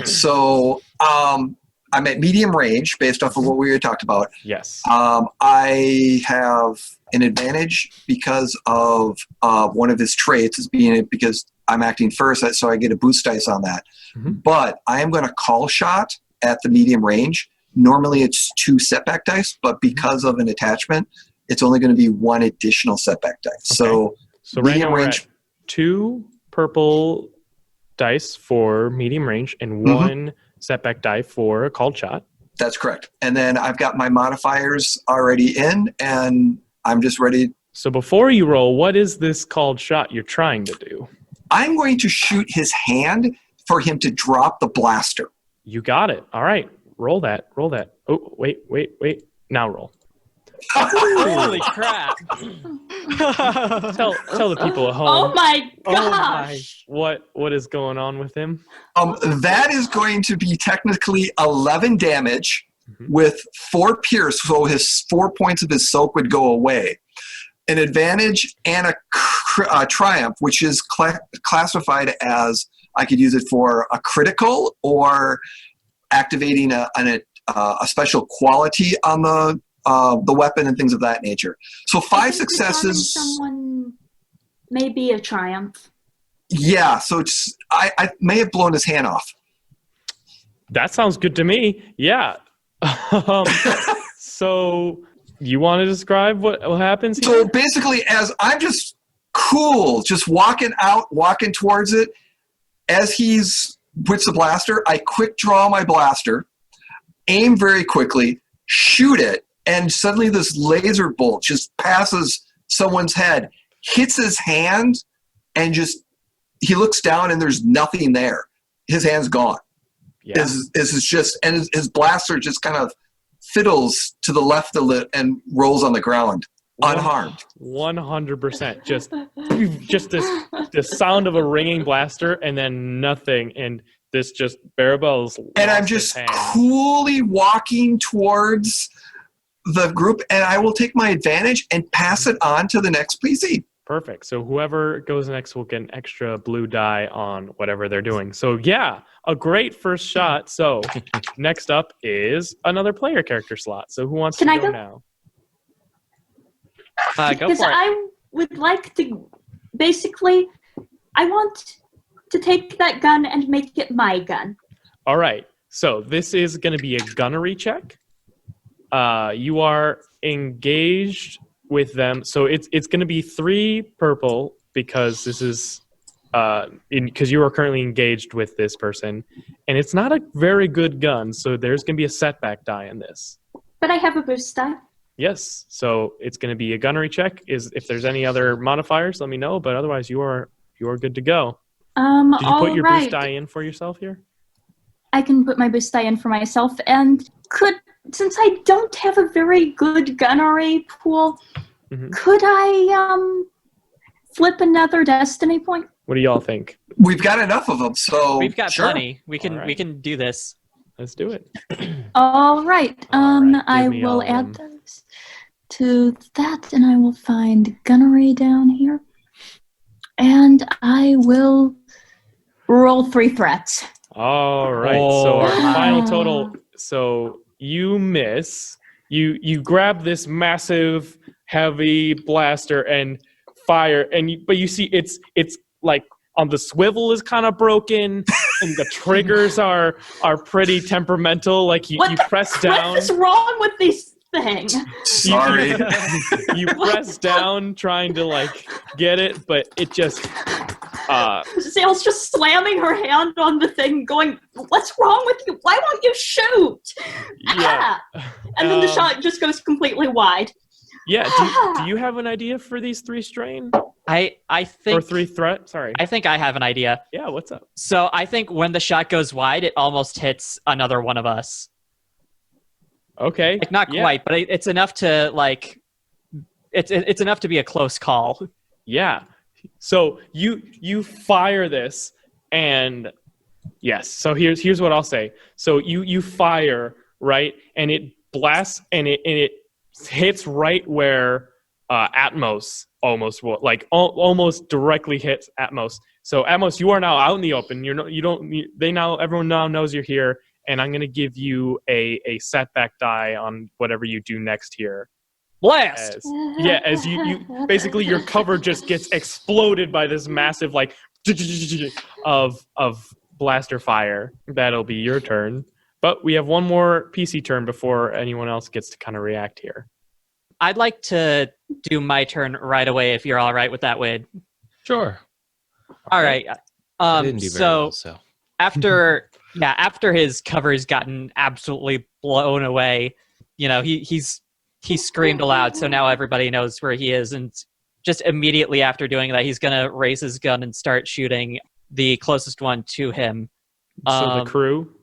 So I'm at medium range based off of what we talked about. Yes. I have an advantage because of one of his traits as being because I'm acting first, so I get a boost dice on that. Mm-hmm. But I am going to call shot at the medium range. Normally it's 2 setback dice, but because of an attachment, it's only going to be 1 additional setback dice. Okay. So right medium now we're range, at 2 purple dice for medium range and 1 setback die for a called shot. that's correct. And then I've got my modifiers already in, and I'm just ready. So before you roll, what is this called shot you're trying to do? I'm going to shoot his hand for him to drop the blaster. You got it. All right. Roll that. Oh, wait. Now roll. Holy crap. Tell the people at home. Oh my Oh my. gosh! What is going on with him? That is going to be technically 11 damage Mhm. with 4 pierce, so his 4 points of his soak would go away. An advantage and a triumph, which is classified as I could use it for a critical or activating a special quality on the weapon and things of that nature. So I 5 think successes. Someone may be a triumph. Yeah, so I may have blown his hand off. That sounds good to me. Yeah. So you want to describe what happens here? So basically, as I'm just cool, just walking towards it, as he's puts the blaster, I quick draw my blaster, aim very quickly, shoot it, and suddenly this laser bolt just passes someone's head, hits his hand, and just he looks down and there's nothing there. His hand's gone. Yeah. His blaster just kind of fiddles to the left a little and rolls on the ground unharmed. 100%. Just this sound of a ringing blaster and then nothing, and this just Barabel's And I'm lost his just hand. coolly walking towards the group, and I will take my advantage and pass it on to the next PC. Perfect. So whoever goes next will get an extra blue die on whatever they're doing. So yeah, a great first shot. So next up is another player character slot. So who wants Can to I go go? now? Go Because for it. I would like to, basically, I want to take that gun and make it my gun. All right. So this is going to be a gunnery check. You are engaged with them. So it's going to be 3 purple because this is because you are currently engaged with this person, and it's not a very good gun. So there's going to be a setback die in this. But I have a boost die. Yes. So it's going to be a gunnery check. If there's any other modifiers, let me know. But otherwise, you are good to go. Did you put your boost die in for yourself here? I can put my boost die in for myself. And since I don't have a very good gunnery pool, could I flip another destiny point? What do y'all think? We've got enough of them, so We've got sure. plenty. We can do this. Let's do it. All right. All right, I give me all will of add them. those to that, and I will find gunnery down here. And I will roll 3 threats. All right. So our Oh. final total. So you miss. You grab this massive, heavy blaster and fire, but you see it's like on the swivel is kind of broken, and the triggers are pretty temperamental. Like you press down. What is wrong with these things? Sorry. You press down trying to like get it, but it just. Sale's just slamming her hand on the thing, going, "What's wrong with you? Why won't you shoot?" Yeah. And then the shot just goes completely wide. Yeah. Do you have an idea for these 3 strain I think or 3 threat? Sorry. I think I have an idea. Yeah. What's up? So I think when the shot goes wide, it almost hits another one of us. Okay. Like not quite, but it's enough to like. It's enough to be a close call. Yeah. So you fire this, and yes. So here's what I'll say. So you fire, right, and it blasts, and it hits right where Atmos almost directly hits Atmos. So Atmos, you are now out in the open. Everyone now knows you're here, and I'm gonna give you a setback die on whatever you do next here. Blast! As you basically your cover just gets exploded by this massive like of blaster fire. That'll be your turn. But we have one more PC turn before anyone else gets to kind of react here. I'd like to do my turn right away if you're all right with that, Wade. Sure. All right. I didn't do very well, so. after his cover's gotten absolutely blown away, he screamed aloud, so now everybody knows where he is. And just immediately after doing that, he's going to raise his gun and start shooting the closest one to him. So the crew?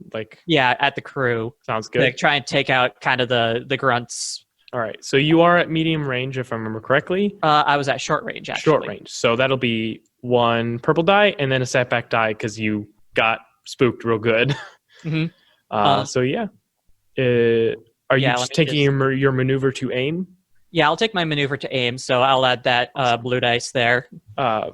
Yeah, at the crew. Sounds good. Like, try and take out kind of the grunts. All right. So you are at medium range, if I remember correctly. I was at short range, actually. Short range. So that'll be 1 purple die and then a setback die because you got spooked real good. Mm-hmm. So yeah. Are you just taking your maneuver to aim? Yeah, I'll take my maneuver to aim, so I'll add that blue dice there.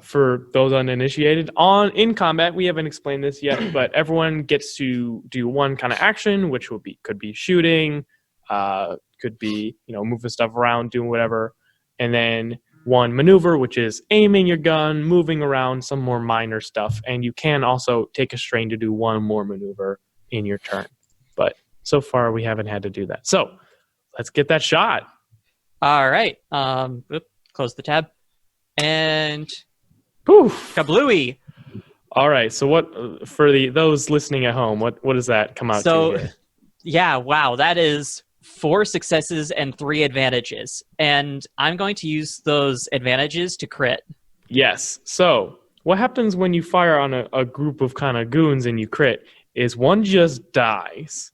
For those uninitiated, in combat, we haven't explained this yet, but everyone gets to do one kind of action, which could be shooting, could be moving stuff around, doing whatever, and then one maneuver, which is aiming your gun, moving around, some more minor stuff, and you can also take a strain to do one more maneuver in your turn. But so far, we haven't had to do that. So let's get that shot. All right. Close the tab. And Poof. kablooey. All right. So what for those listening at home? What does that come out to here? Yeah. Wow. That is 4 successes and 3 advantages, and I'm going to use those advantages to crit. Yes. So what happens when you fire on a group of kind of goons and you crit is one just dies,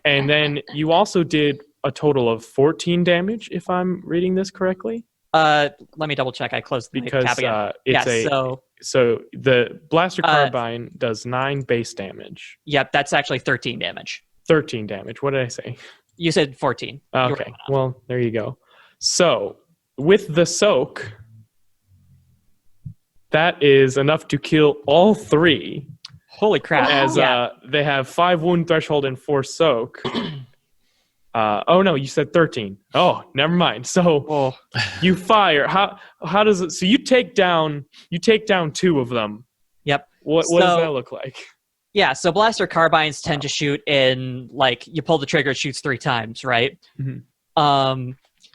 and then you also did a total of 14 damage, if I'm reading this correctly. Let me double check. I closed the tab again. So the blaster carbine does 9 base damage. Yep, that's actually 13 damage. 13 damage. What did I say? You said 14. Okay. Well, there you go. So with the soak, that is enough to kill all 3. Holy crap! As they have 5 wound threshold and 4 soak. Oh no, you said 13. Oh, never mind. So you fire. How does it? So you take down 2 of them. Yep. What does that look like? Yeah. So blaster carbines tend to shoot in you pull the trigger, it shoots 3 times, right? Mm-hmm.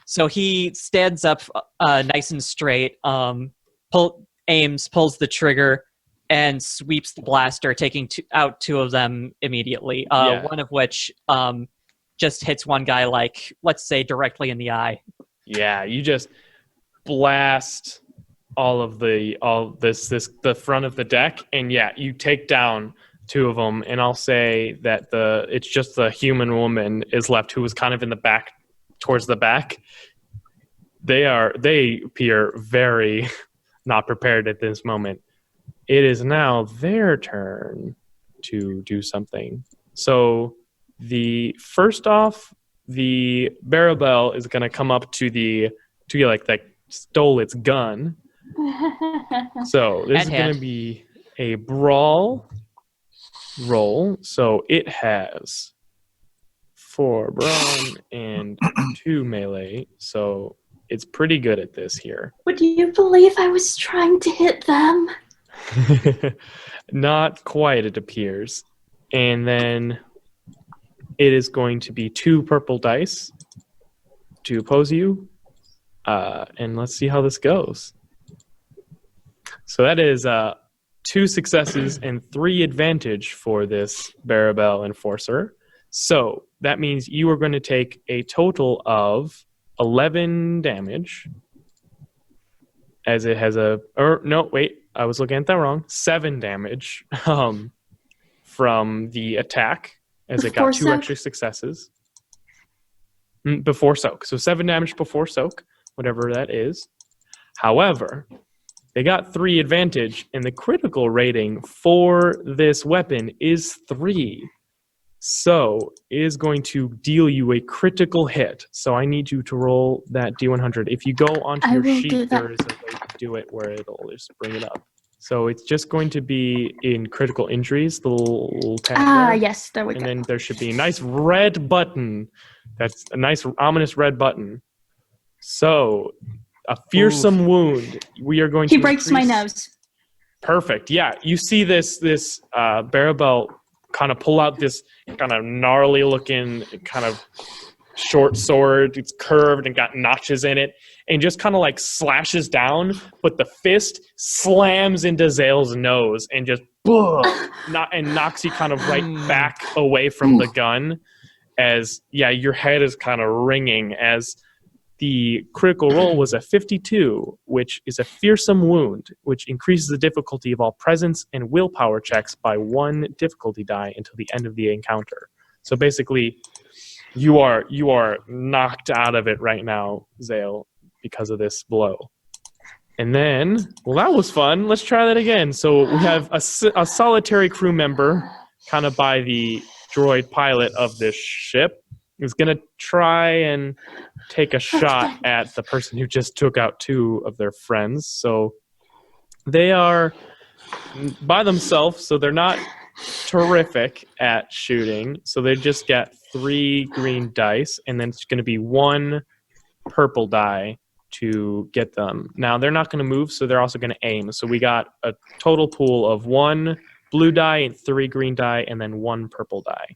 So he stands up nice and straight. Aims, pulls the trigger, and sweeps the blaster, taking out 2 of them immediately. One of which just hits one guy, let's say, directly in the eye. Yeah, you just blast the front of the deck, and you take down 2 of them, and I'll say that it's just the human woman is left, who was kind of in the back, towards the back. They appear very not prepared at this moment. It is now their turn to do something. So first off, the Barabel is going to come up to that stole its gun. So this is going to be a brawl roll. So it has 4 brawn and 2 melee. So it's pretty good at this here. Would you believe I was trying to hit them? Not quite, it appears. And then it is going to be 2 purple dice to oppose you. And let's see how this goes. So that is 2 successes and 3 advantage for this Barabel Enforcer. So that means you are going to take a total of 11 damage. As it has I was looking at that wrong. 7 damage from the attack, as it got 2 extra successes. Before soak. So 7 damage before soak, whatever that is. However, they got 3 advantage, and the critical rating for this weapon is 3. So it is going to deal you a critical hit. So I need you to roll that D100. If you go onto your sheet, there is a way to do it where it'll just bring it up. So it's just going to be in critical injuries, the little tab there. Yes, there we go. And then there should be a nice red button. That's a nice ominous red button. So a fearsome wound. We are going to He breaks my nose. Perfect. Yeah, you see this Barabel kind of pull out this kind of gnarly looking kind of short sword. It's curved and got notches in it, and just kind of like slashes down, but the fist slams into Zale's nose and just knocks you kind of right back away from the gun. As your head is kind of ringing, as the critical roll was a 52, which is a fearsome wound, which increases the difficulty of all presence and willpower checks by 1 difficulty die until the end of the encounter. So basically, you are knocked out of it right now, Zale, because of this blow. And then, that was fun. Let's try that again. So we have a solitary crew member, kind of by the droid pilot of this ship, is going to try and take a shot at the person who just took out 2 of their friends. So they are by themselves, so they're not terrific at shooting. So they just get 3 green dice, and then it's going to be 1 purple die to get them. Now, they're not going to move, so they're also going to aim. So we got a total pool of 1 blue die and 3 green die, and then 1 purple die.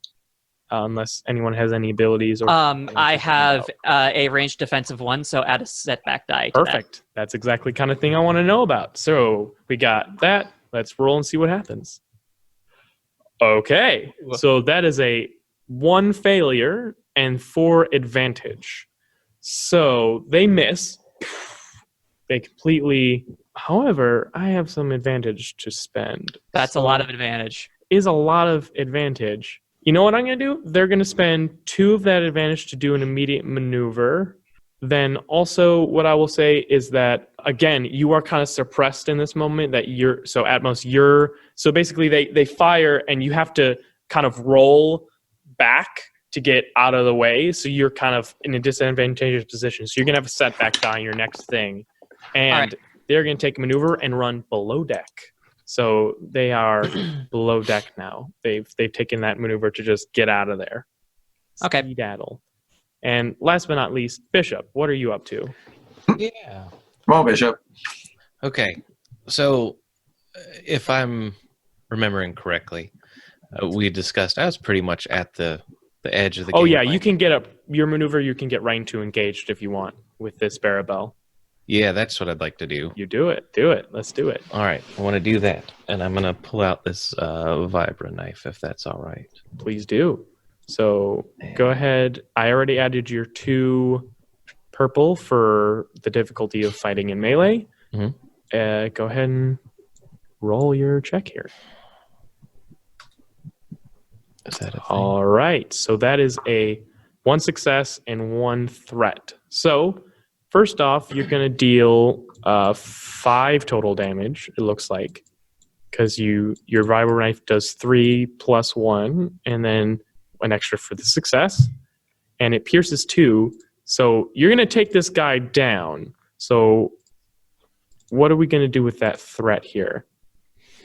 Unless anyone has any abilities. Or I have a ranged defensive 1, so add a setback die to Perfect. That's exactly the kind of thing I want to know about. So we got that. Let's roll and see what happens. Okay. So that is a 1 failure and 4 advantage. So they miss. They completely... However, I have some advantage to spend. That's a lot of advantage. Is a lot of advantage. You know what I'm going to do? They're going to spend 2 of that advantage to do an immediate maneuver. Then also what I will say is that, again, you are kind of suppressed in this moment. That so basically they fire and you have to kind of roll back to get out of the way. So you're kind of in a disadvantageous position. So you're going to have a setback die in your next thing. And they're going to take a maneuver and run below deck. So they are below deck now. They've taken that maneuver to just get out of there. Okay. Skedaddle. And last but not least, Bishop, what are you up to? Yeah. Come on, Bishop. Okay. So if I'm remembering correctly, we discussed I was pretty much at the edge of the game. Oh, yeah. You can get up your maneuver. You can get right to engaged if you want with this Barabel. Yeah, that's what I'd like to do. You do it. Do it. Let's do it. All right. I want to do that. And I'm going to pull out this Vibra knife, if that's all right. Please do. So go ahead. I already added your 2 purple for the difficulty of fighting in melee. Mm-hmm. Go ahead and roll your check here. Is that a thing? All right. So that is a 1 success and 1 threat. So first off, you're going to deal 5 total damage, it looks like, because your vibro knife does 3 plus 1, and then an extra for the success, and it pierces 2. So you're going to take this guy down. So what are we going to do with that threat here?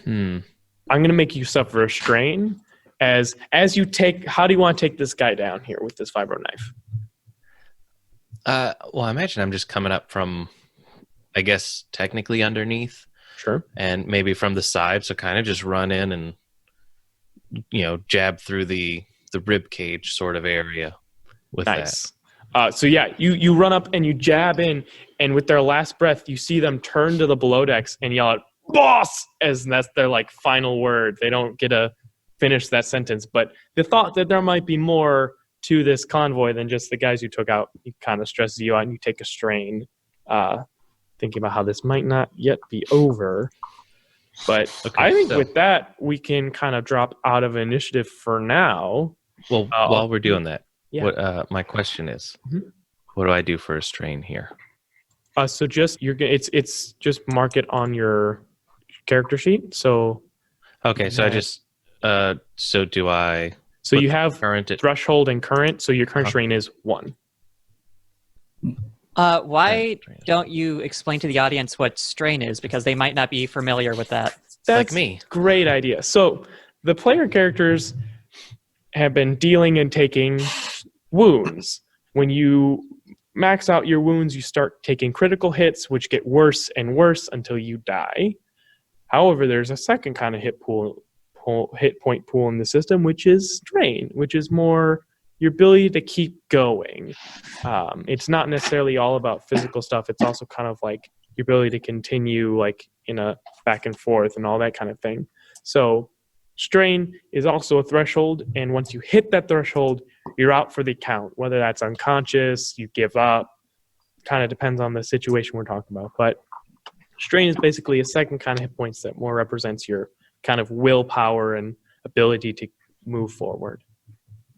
I'm going to make you suffer a strain. As you take, how do you want to take this guy down here with this vibro knife? Well, I imagine I'm just coming up from, I guess, technically underneath. Sure. And maybe from the side, so kind of just run in and, jab through the rib cage sort of area with Nice. So yeah, you run up and you jab in, and with their last breath, you see them turn to the below decks and yell out, "Boss!" as that's their like final word. They don't get to finish that sentence, but the thought that there might be more to this convoy than just the guys you took out, it kind of stresses you out, and you take a strain, thinking about how this might not yet be over. But Okay, I think so- with that, we can kind of drop out of initiative for now. Well, while we're doing that, Yeah. what my question is, Mhm. what do I do for a strain here? So just it's just mark it on your character sheet. So Okay, so I Yeah. just, so do I you put have current at threshold and current. So your current Uh-huh. strain is 1. Why strain? don't you explain to the audience what strain is? Because they might not be familiar with that. That's me. Great idea. So the player characters have been dealing and taking wounds. When you max out your wounds, you start taking critical hits, which get worse and worse until you die. However, there's a second kind of hit point pool in the system, which is strain, which is more your ability to keep going. It's not necessarily all about physical stuff. It's also kind of like your ability to continue like in a back and forth and all that kind of thing. So strain is also a threshold, and once you hit that threshold, you're out for the count. Whether that's unconscious, you give up, kind of depends on the situation we're talking about. But strain is basically a second kind of hit points that more represents your kind of willpower and ability to move forward.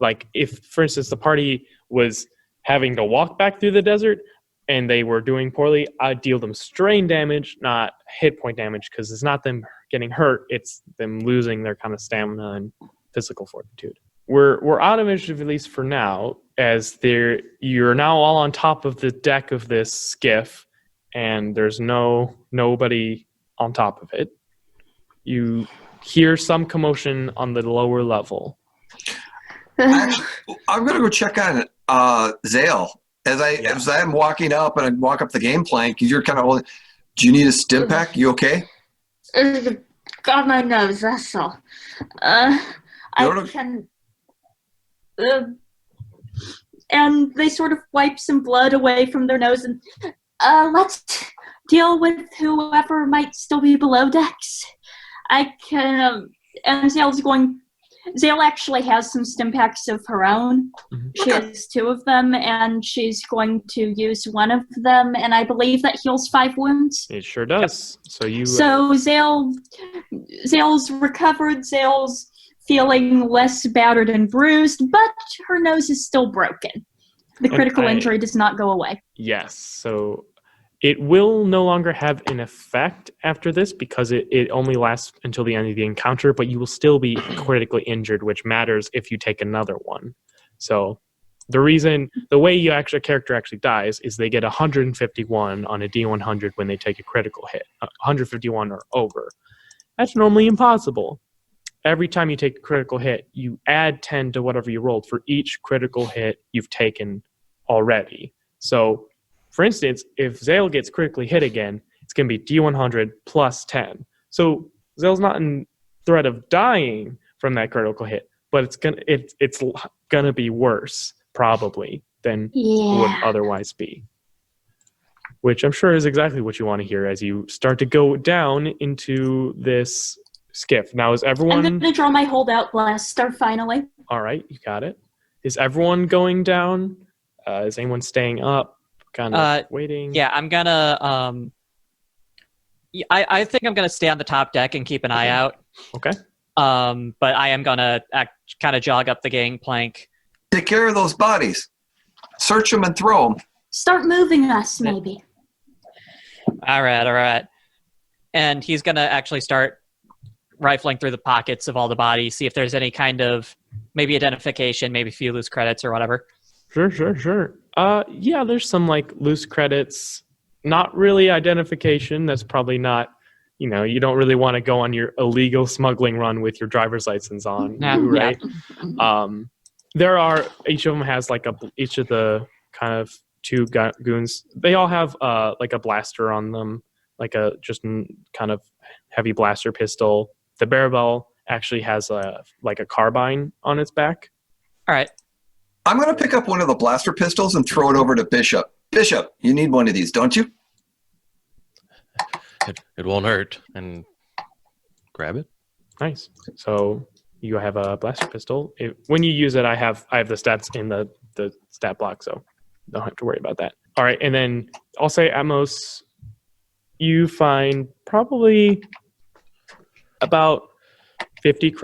Like if, for instance, the party was having to walk back through the desert and they were doing poorly, I'd deal them strain damage, not hit point damage, because it's not them getting hurt, it's them losing their kind of stamina and physical fortitude. We're out of initiative, at least for now, as you're now all on top of the deck of this skiff, and there's nobody on top of it. You hear some commotion on the lower level. Actually, I'm gonna go check on Zale as I'm walking up and I walk up the game plank. You're kind of holding. Do you need a stim pack? You okay? Got my nose, that's all. No. I can. And they sort of wipe some blood away from their nose and let's deal with whoever might still be below decks. I can. And Zale actually has some stim packs of her own. Mhm. She has 2 of them, and she's going to use one of them, and I believe that heals 5 wounds. It sure does. So So Zale's recovered. Zale's feeling less battered and bruised, but her nose is still broken. The And critical injury does not go away. yes. So it will no longer have an effect after this because it only lasts until the end of the encounter, but you will still be critically injured, which matters if you take another one. So the way your character actually dies is they get 151 on a D100 when they take a critical hit, 151 or over. That's normally impossible. Every time you take a critical hit, you add 10 to whatever you rolled for each critical hit you've taken already. So for instance, if Zale gets critically hit again, it's going to be D100 plus 10. So Zale's not in threat of dying from that critical hit, but it's gonna be worse probably than would otherwise be. Which I'm sure is exactly what you want to hear as you start to go down into this skiff. Now, is I'm everyone going to draw my holdout blaster finally. all right? You got it. Is everyone going down? Is anyone staying up? Kind of waiting. Yeah, I'm gonna. I think I'm gonna stay on the top deck and keep an eye out. Okay. But I am gonna kind of jog up the gangplank. Take care of those bodies. Search them and throw them. Start moving us, maybe. All right. And he's gonna actually start rifling through the pockets of all the bodies, see if there's any kind of maybe identification, maybe a few loose credits or whatever. Sure. Yeah, there's some like loose credits. Not really identification. That's probably not, you don't really want to go on your illegal smuggling run with your driver's license on, right? There are, each of them has like each of the kind of two goons. They all have like a blaster on them, like a just kind of heavy blaster pistol. The Barabel actually has like a carbine on its back. All right. I'm going to pick up one of the blaster pistols and throw it over to Bishop. Bishop, you need one of these, don't you? It won't hurt. And grab it. Nice. So you have a blaster pistol. When you use it, I have the stats in the stat block, so don't have to worry about that. All right, and then I'll say Amos, you find probably about 50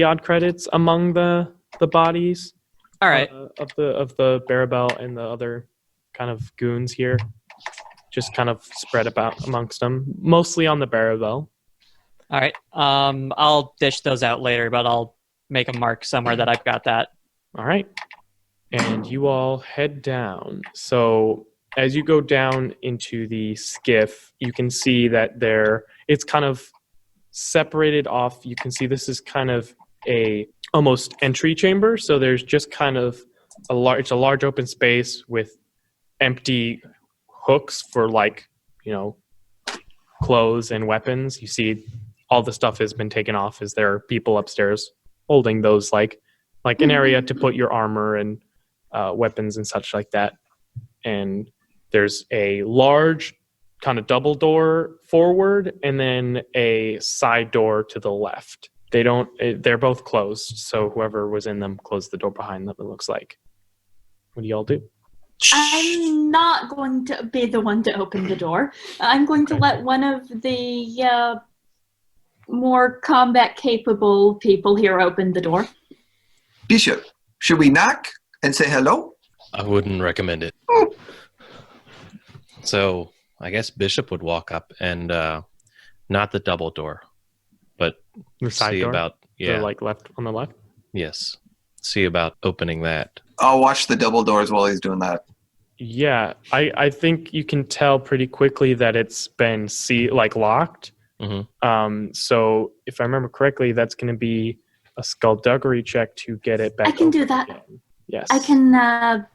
odd credits among the bodies. All right. Of the Barabel and the other kind of goons here, just kind of spread about amongst them, mostly on the Barabel. All right. I'll dish those out later, but I'll make a mark somewhere that I've got that. All right. And you all head down. So as you go down into the skiff, you can see that it's kind of separated off. You can see this is kind of a almost entry chamber. So there's just kind of it's a large open space with empty hooks for clothes and weapons. You see all the stuff has been taken off as there are people upstairs holding those like an area to put your armor and weapons and such like that. And there's a large kind of double door forward and then a side door to the left. They're both closed, so whoever was in them closed the door behind them, it looks like. What do y'all do? I'm not going to be the one to open the door. I'm going to let one of the more combat-capable people here open the door. Bishop, should we knock and say hello? I wouldn't recommend it. So I guess Bishop would walk up and not the double door, but The side see door? about The left on the left? Yes. See about opening that. I'll watch the double doors while he's doing that. Yeah, I think you can tell pretty quickly that it's been locked. Mm-hmm. So if I remember correctly, that's going to be a skullduggery check to get it back. I can do that. Again. Yes. I can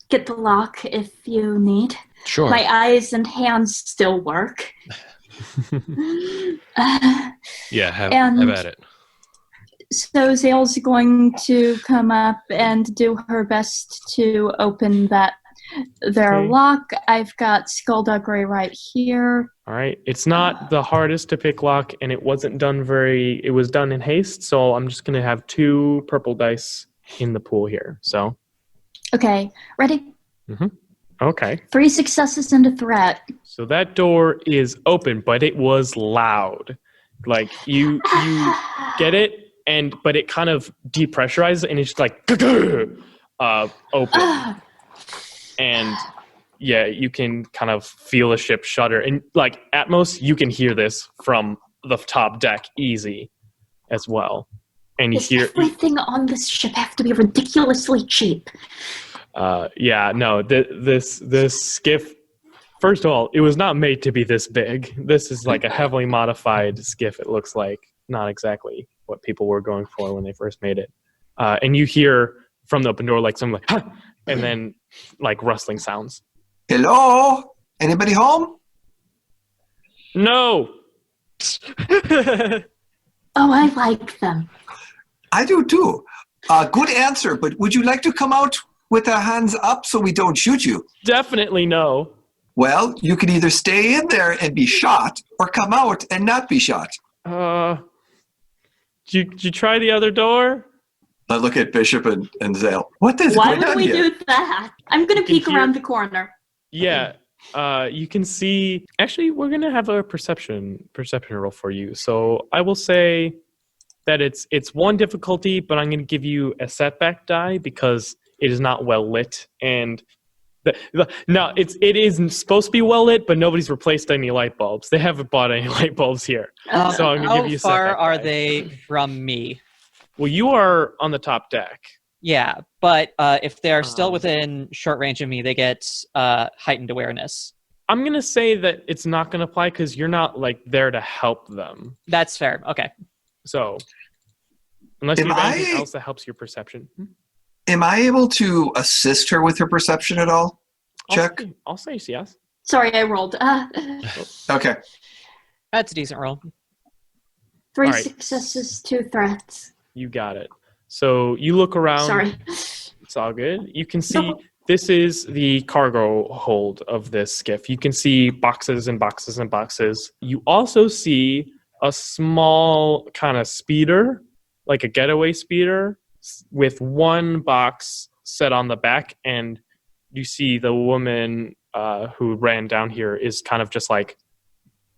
get the lock if you need. Sure. My eyes and hands still work. Yeah, have and at it. So Zale's going to come up and do her best to open their Okay. lock. I've got skullduggery right here. All right. It's not the hardest to pick lock, and it was done in haste, so I'm just going to have 2 purple dice in the pool here. So, Okay, ready? okay. 3 successes and a threat. So that door is open, but it was loud. Like you get it, but it kind of depressurizes, and it's just like open. And yeah, you can kind of feel the ship shudder. And like at most, you can hear this from the top deck easy as well. And you Does hear everything on this ship have to be ridiculously cheap? yeah, no, this skiff, first of all, it was not made to be this big. This is like a heavily modified skiff, it looks like. Not exactly what people were going for when they first made it. And you hear from the open door like something like, huh! And then like rustling sounds. Hello? Anybody home? No! Oh, I like them. I do too. Good answer, but would you like to come out with our hands up so we don't shoot you? Definitely no. Well, you could either stay in there and be shot or come out and not be shot. Did you try the other door? I look at Bishop and Zale. What is Why going would on we here? do that? I'm going to peek hear- around the corner. Yeah. You can see. Actually, we're gonna have a perception roll for you. So I will say that it's 1 difficulty, but I'm going to give you a setback die because it is not well lit. And no, it is supposed to be well lit, but nobody's replaced any light bulbs. They haven't bought any light bulbs here. So I'm going to How give you a far setback are die. they from me? Well, you are on the top deck. Yeah, but if they are still Um, within short range of me, they get heightened awareness. I'm going to say that it's not going to apply because you're not like there to help them. That's fair. Okay. So unless you have anything else that helps your perception. Am I able to assist her with her perception at all? Check. I'll say yes. Sorry, I rolled. Okay. That's a decent roll. 3 All right. successes, 2 threats. You got it. So you look around. Sorry. It's all good. You can see this is the cargo hold of this skiff. You can see boxes and boxes and boxes. You also see a small kind of speeder, like a getaway speeder, with 1 box set on the back. And you see the woman who ran down here is kind of just like,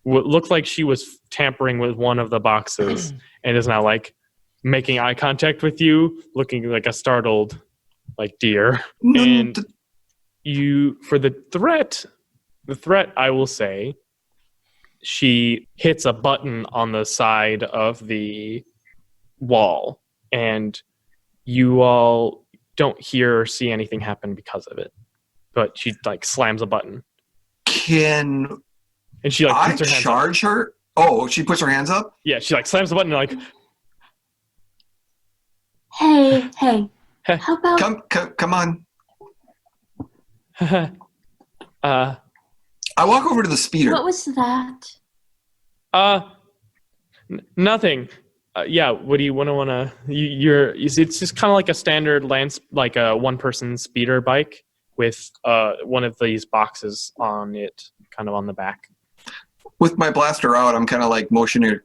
what looked like she was tampering with one of the boxes and is now like making eye contact with you, looking like a startled like deer. And you, for the threat, I will say, she hits a button on the side of the wall, and you all don't hear or see anything happen because of it. But she like slams a button, Can and she like I puts her hands up. charge her? Oh, she puts her hands up? Yeah, she like slams the button and like, Hey, Hey. how about Come on. uh, I walk over to the speeder. what was that? Nothing. Yeah. What do you want to? It's just kind of like a standard like a 1-person speeder bike with one of these boxes on it, kind of on the back. With my blaster out, I'm kind of like motioning her,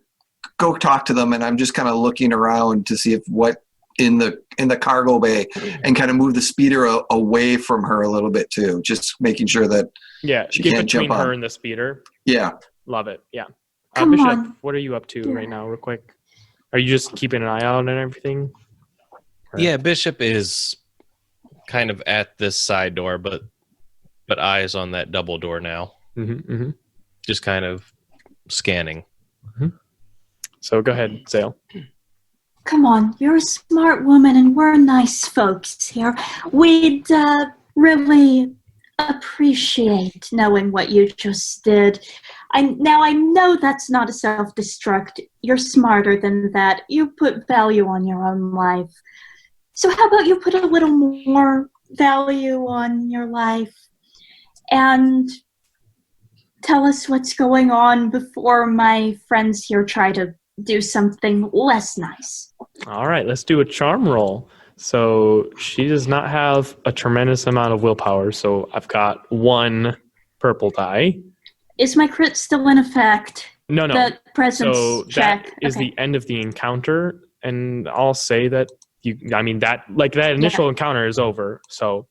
go talk to them, and I'm just kind of looking around to see if what in the cargo bay, and kind of move the speeder away from her a little bit too, just making sure that she Get can't between jump her on. and the speeder. Yeah. Love it. Yeah. Come Bishop, on. what are you up to right now, real quick? Are you just keeping an eye out and everything? Or- Yeah, Bishop is kind of at this side door, but eyes on that double door now. Mm-hmm. Just kind of scanning. So go ahead, Zale. Come on, you're a smart woman and we're nice folks here. We'd really appreciate knowing what you just did. I know that's not a self-destruct. You're smarter than that. You put value on your own life. So how about you put a little more value on your life and tell us what's going on before my friends here try to do something less nice. All right, let's do a charm roll. So she does not have a tremendous amount of willpower, so I've got 1 purple die. Is my crit still in effect? No. The presence So check. that is Okay. the end of the encounter, and I'll say that that initial encounter is over. So,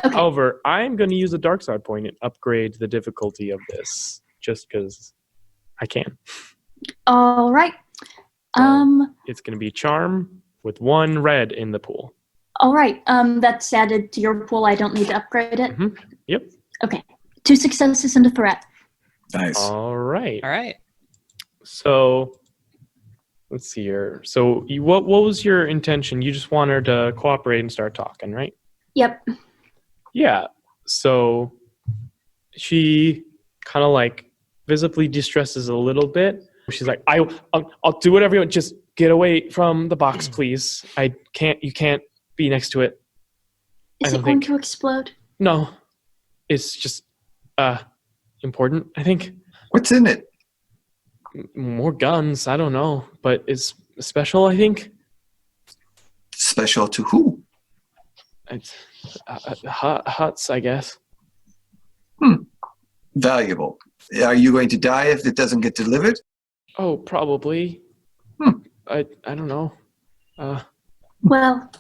Okay. however, I'm going to use a dark side point and upgrade the difficulty of this, just because I can. All right. It's going to be charm with 1 red in the pool. All right. That's added to your pool. I don't need to upgrade it. Mhm. Yep. Okay. 2 successes and a threat. Nice. All right. All right. So let's see here. So what was your intention? You just want her to cooperate and start talking, right? Yep. Yeah. So she kind of like visibly distresses a little bit. She's like, I'll do whatever you want. Just get away from the box, please. You can't be next to it. Is I it don't going think- to explode? No, it's just important, I think. What's in it? More guns, I don't know, but it's special, I think. Special to who? It's huts, I guess. Valuable. Are you going to die if it doesn't get delivered? Oh, probably. I don't know. Well,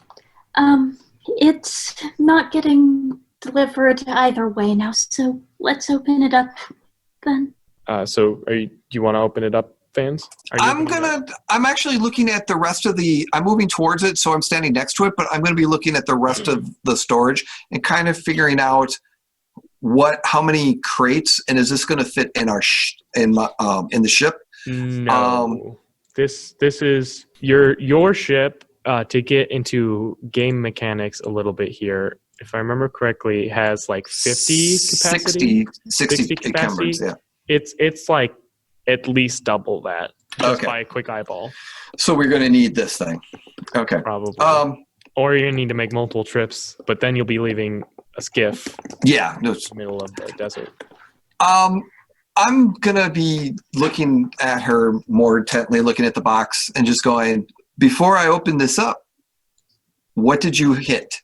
it's not getting delivered either way now, so let's open it up then. So do you want to open it up Vans? Are you I'm actually looking at the rest of I'm moving towards it, so I'm standing next to it, but I'm going to be looking at the rest of the storage and kind of figuring out how many crates, and is this going to fit in our in the ship? No. This is your ship. To get into game mechanics a little bit here, if I remember correctly, it has like 50 capacity. 60 capacity. cameras, yeah. It's like at least double that just by a quick eyeball. So we're going to need this thing. Okay. Probably. Or you're going to need to make multiple trips, but then you'll be leaving a skiff yeah, no, in the middle of the desert. I'm going to be looking at her more intently, looking at the box, and just going, before I open this up, what did you hit?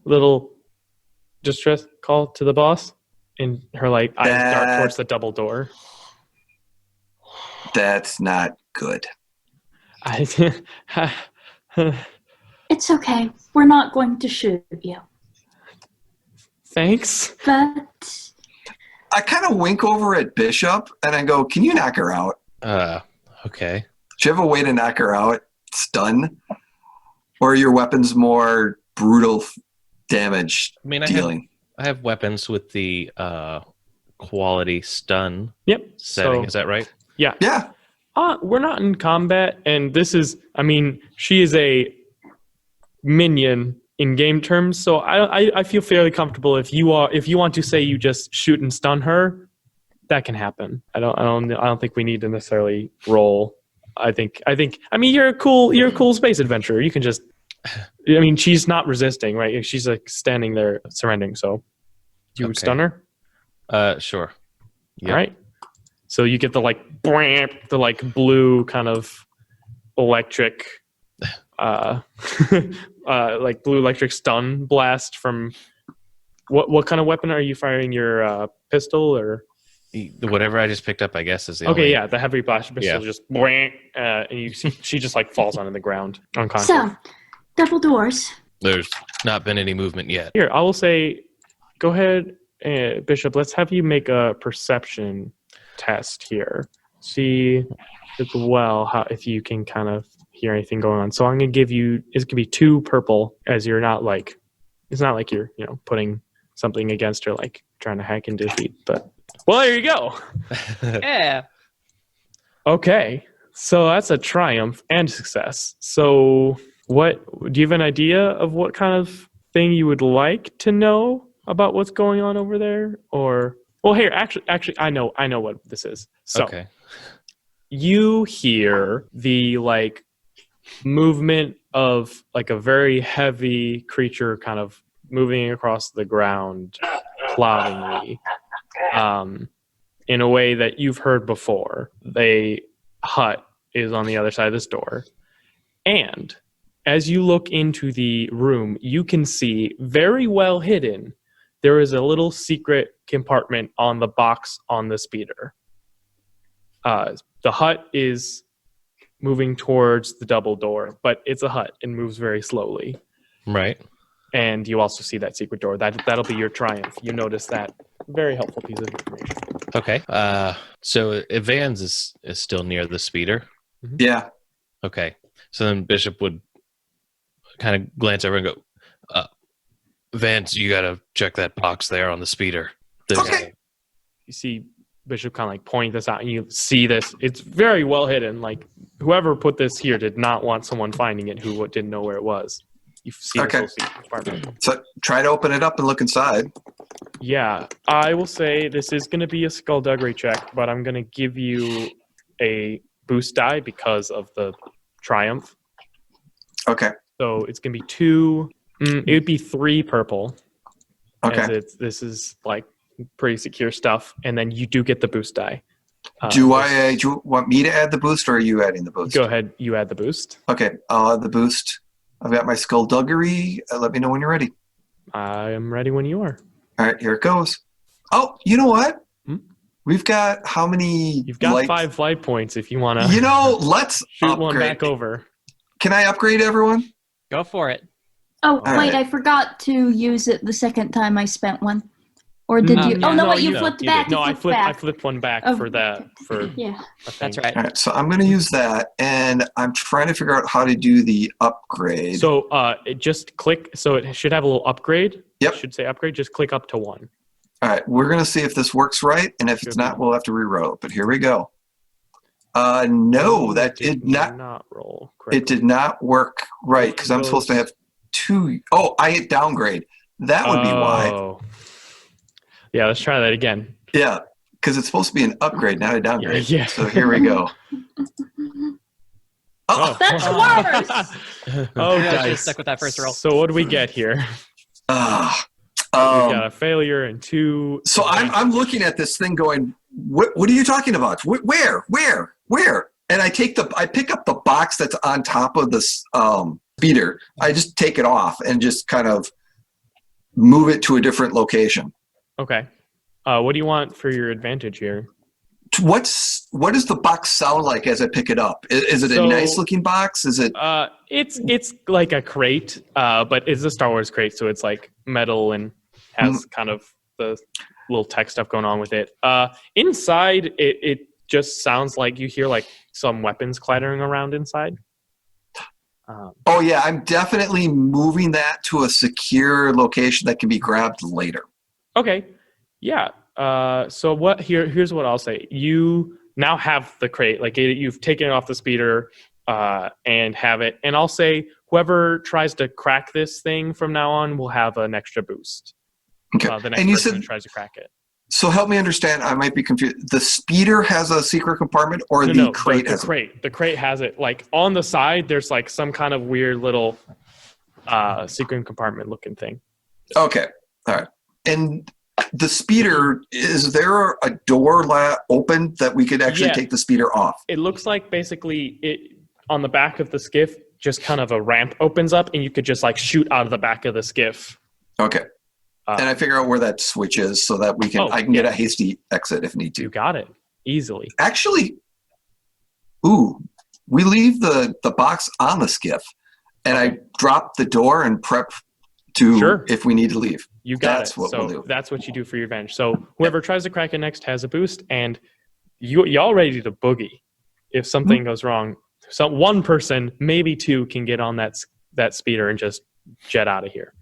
Little distress call to the boss, and her eyes dart towards the double door. That's not good. It's okay. We're not going to shoot you. Thanks. But I kind of wink over at Bishop, and I go, can you knock her out? Okay. Do you have a way to knock her out? Stun? Or are your weapons more brutal damage dealing? I have weapons with the quality stun setting. So, is that right? Yeah. Yeah. We're not in combat, and she is a minion in game terms, so I feel fairly comfortable if you want to say you just shoot and stun her, that can happen. I don't think we need to necessarily roll. I mean you're a cool space adventurer. You can just she's not resisting, right? She's like standing there surrendering, so you would stun her? Sure. Yep. All right. So you get the blue kind of electric like blue electric stun blast from what kind of weapon are you firing? Your pistol or whatever I just picked up, I guess is the okay. only... Yeah, the heavy blaster pistol just and you see she just like falls onto the ground unconscious. So, double doors. There's not been any movement yet. Here, I will say, go ahead, Bishop. Let's have you make a perception test here. See as well if you can kind of hear anything going on. So I'm gonna give you. It's gonna be 2 purple, as you're not like. It's not like you're putting something against her, like trying to hack and defeat. But well, there you go. Yeah. Okay, so that's a triumph and success. So what do you have an idea of what kind of thing you would like to know about what's going on over there? Or well, here actually I know what this is. So okay. You hear the like movement of like a very heavy creature kind of moving across the ground ploddingly in a way that you've heard before. The hut is on the other side of this door, and as you look into the room, you can see very well hidden there is a little secret compartment on the box on the speeder. The hut is moving towards the double door, but it's a hut and moves very slowly. Right. And you also see that secret door. That'll be your triumph. You notice that very helpful piece of information. Okay. So Vans is still near the speeder. Mm-hmm. Yeah. Okay. So then Bishop would kind of glance over and go, Vance, you got to check that box there on the speeder. Okay. You see Bishop kind of like point this out, and you see this. It's very well hidden. Like whoever put this here did not want someone finding it who didn't know where it was. You see this whole secret compartment. So try to open it up and look inside. Yeah, I will say this is going to be a skullduggery check, but I'm going to give you a boost die because of the triumph. Okay. So it's going to be 2. It would be 3 purple. Okay. This is like pretty secure stuff, and then you do get the boost die. Do you want me to add the boost, or are you adding the boost? Go ahead. You add the boost. Okay. I'll add the boost. I've got my skullduggery. Let me know when you're ready. I am ready when you are. All right, here it goes. Oh, you know what? We've got how many? You've got 5 flight points if you want to. Let's shoot upgrade. one back over. Can I upgrade everyone? Go for it. Oh, All wait, right. I forgot to use it the second time I spent one. Or did you? Yeah. Oh no, No, wait! You you- flipped you back. did. No, You I flipped back. flipped one back Oh. for that. For Yeah. a thing. That's right. All right, so I'm going to use that, and I'm trying to figure out how to do the upgrade. So it just click. So it should have a little upgrade. Yep. It should say upgrade. Just click up to 1. All right, we're going to see if this works right, and if it's Should be. not, we'll have to reroll it. But here we go. No, that did not. roll. Correctly. It did not work right because I'm supposed to have 2. Oh, I hit downgrade. That would be why. Oh. Yeah, let's try that again. Yeah, because it's supposed to be an upgrade, not a downgrade. Yeah. So here we go. Oh, That's worse. Oh, I should've dice. stuck with that first roll. So what do we get here? ah. We got a failure and 2. So I'm looking at this thing going, what are you talking about? Where? And I pick up the box that's on top of this speeder. I just take it off and just kind of move it to a different location. Okay. What do you want for your advantage here? What does the box sound like as I pick it up? Is it So- a nice looking box? Is it? It's like a crate, but it's a Star Wars crate, so it's like metal and has kind of the little tech stuff going on with it. Inside, it just sounds like you hear like some weapons clattering around inside. Oh yeah, I'm definitely moving that to a secure location that can be grabbed later. Okay, yeah. So here's what I'll say. You now have the crate, like you've taken it off the speeder and have it. And I'll say whoever tries to crack this thing from now on will have an extra boost. Okay. The next And you person said, who tries to crack it. so help me understand. I might be confused. The speeder has a secret compartment, or the crate has. The crate has it. Like on the side, there's like some kind of weird little secret compartment looking thing. Okay. All right. And the speeder, is there a door open that we could actually Yeah. take the speeder off? It looks like basically it on the back of the skiff, just kind of a ramp opens up, and you could just like shoot out of the back of the skiff. Okay. And I figure out where that switch is so that I can get a hasty exit if need You to. got it easily. Actually, we leave the box on the skiff, and I drop the door and prep to Sure. if we need to leave. You got That's it. what So we'll do. that's what you do for your advantage. So whoever tries to crack it next has a boost, and y'all ready to boogie. If something goes wrong, one person, maybe 2, can get on that speeder and just jet out of here.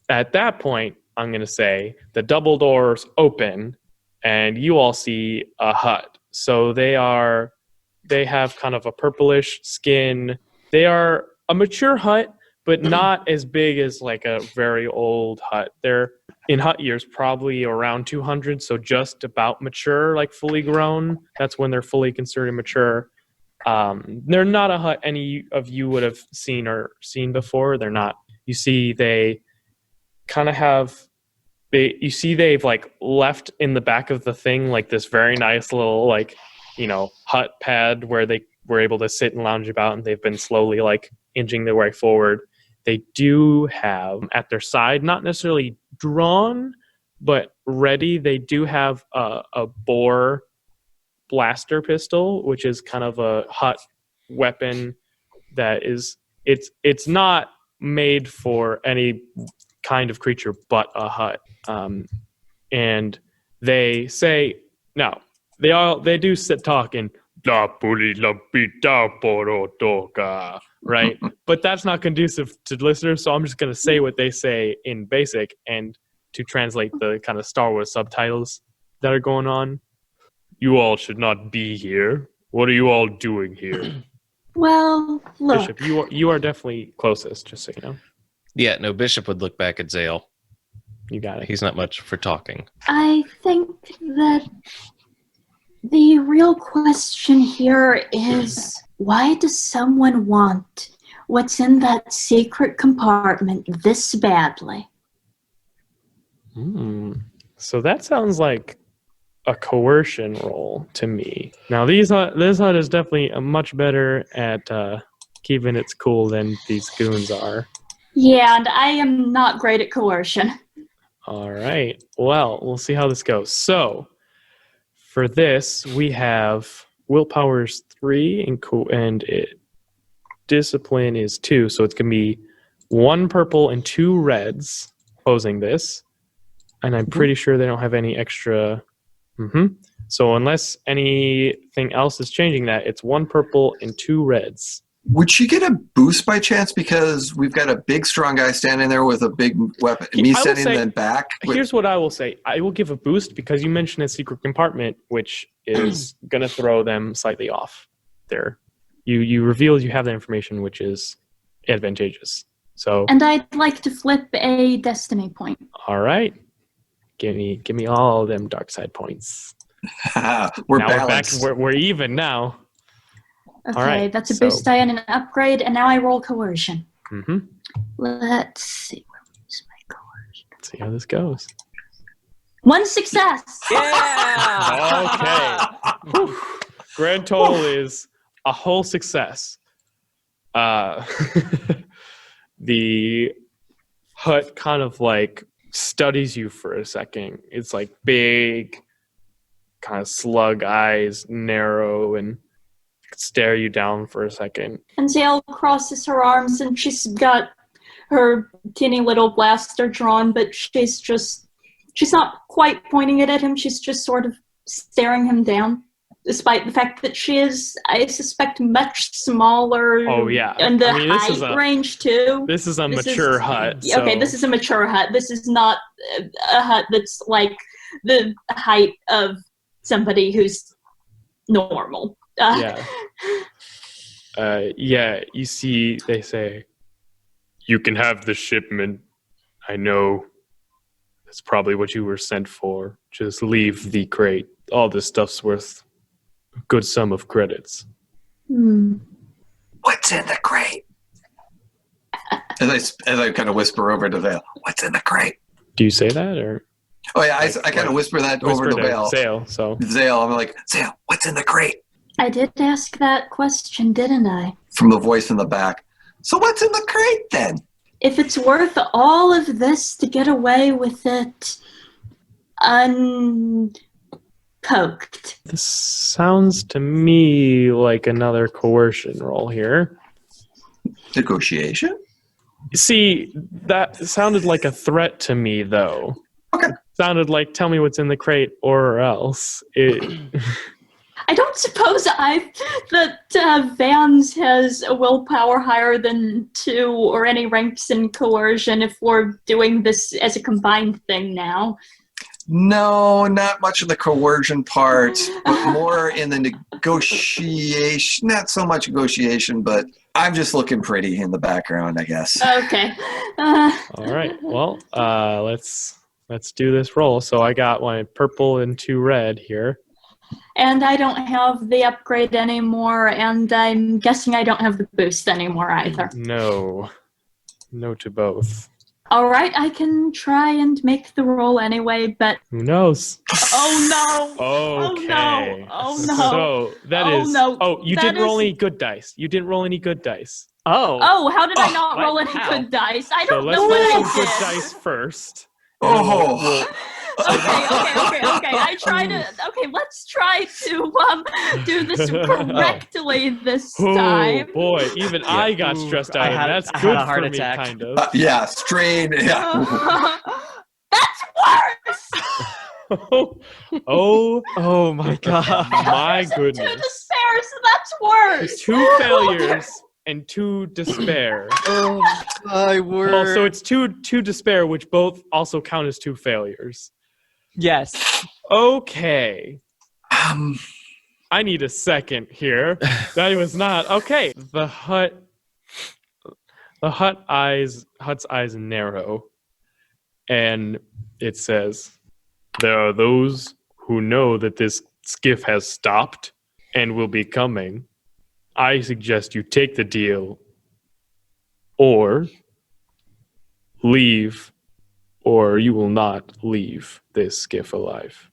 At that point, I'm going to say the double doors open, and you all see a hut. So they have kind of a purplish skin. They are a mature hut, but not as big as like a very old hut. They're in hut years, probably around 200, so just about mature, like fully grown. That's when they're fully considered mature. They're not a hut any of you would have seen before. They're not. You see, they kind of have. They've like left in the back of the thing like this very nice little like hut pad where they were able to sit and lounge about, and they've been slowly like inching their way forward. They do have at their side, not necessarily drawn, but ready. They do have a bore blaster pistol, which is kind of a hut weapon that is it's not made for any kind of creature but a hut. And they say no. They do sit talking right, but that's not conducive to listeners, so I'm just going to say what they say in basic and to translate the kind of Star Wars subtitles that are going on. You all should not be here. What are you all doing here? Well, look. Bishop, you are definitely closest, just so you know. Yeah, no, Bishop would look back at Zale. You got it. He's not much for talking. I think that the real question here is, why does someone want what's in that secret compartment this badly? So that sounds like a coercion roll to me. Now, this hut is definitely much better at keeping its cool than these goons are. Yeah, and I am not great at coercion. All right. Well, we'll see how this goes. So, for this, we have willpower is 3 and discipline is 2. So it's gonna be 1 purple and 2 reds opposing this. And I'm pretty sure they don't have any extra. So unless anything else is changing that, it's 1 purple and 2 reds. Would she get a boost by chance because we've got a big, strong guy standing there with a big weapon? Me I will standing say- then back? Here's what I will say. I will give a boost because you mentioned a secret compartment, which is going to throw them slightly off there. You revealed you have that information, which is advantageous. So, And I'd like to flip a destiny point. all right. Give me all them dark side points. We're now balanced. we're back. We're even now. Okay, All right, that's a so- boost die and an upgrade, and now I roll coercion. Mm-hmm. Let's see. Where's my coercion? See how this goes. 1 success! Yeah. Okay. Whew. Grand total is a whole success. The hut kind of like studies you for a second. It's like big, kind of slug eyes, narrow, and stare you down for a second. And Zale crosses her arms, and she's got her teeny little blaster drawn, but she's not quite pointing it at him. She's just sort of staring him down, despite the fact that she is, I suspect, much smaller. Oh, yeah. And the I mean, this is height range, too. This is a This mature is- hut. Okay, so- this is a mature hut. This is not a hut that's like the height of somebody who's normal. Yeah. Yeah, you see, they say, you can have the shipment. I know that's probably what you were sent for. Just leave the crate. All this stuff's worth a good sum of credits. What's in the crate? As I kind of whisper over to Vale, what's in the crate? Do you say that, or Oh, yeah, I kind of whisper that over to Vale. Zale, so Zale, I'm like, Zale, what's in the crate? I did ask that question, didn't I? From the voice in the back. So what's in the crate then? If it's worth all of this to get away with it unpoked. this sounds to me like another coercion roll here. Negotiation? See, that sounded like a threat to me, though. Okay. Sounded like, tell me what's in the crate, or else. I don't suppose that Vans has a willpower higher than 2 or any ranks in coercion if we're doing this as a combined thing now. No, not much in the coercion part, but more in the negotiation. Not so much negotiation, but I'm just looking pretty in the background, I guess. Okay. All right. Well, let's do this roll. So I got 1 purple and 2 red here. And I don't have the upgrade anymore, and I'm guessing I don't have the boost anymore either. No to both. All right, I can try and make the roll anyway, but Who knows? oh no! Okay. Oh no! So that Oh, is. no. Oh, you That didn't roll is- any good dice. You didn't roll any good dice. Oh, how did I not what? roll any How? good dice? I So don't let's know roll what some I good did. dice first. and then Oh. Okay. Let's try to do this correctly this Oh time. boy, even I got stressed out, I and had- that's I had good a heart for attack. me, kind of. Yeah, strain. Yeah. That's worse. Oh my god. my Two goodness! despairs. That's worse. 2 failures and 2 despair. Oh my word. Well, so it's two despair, which both also count as 2 failures. Yes. Okay. I need a second here. That was not okay. The hut's eyes narrow, and it says, "There are those who know that this skiff has stopped and will be coming. I suggest you take the deal, or leave, or you will not leave this skiff alive."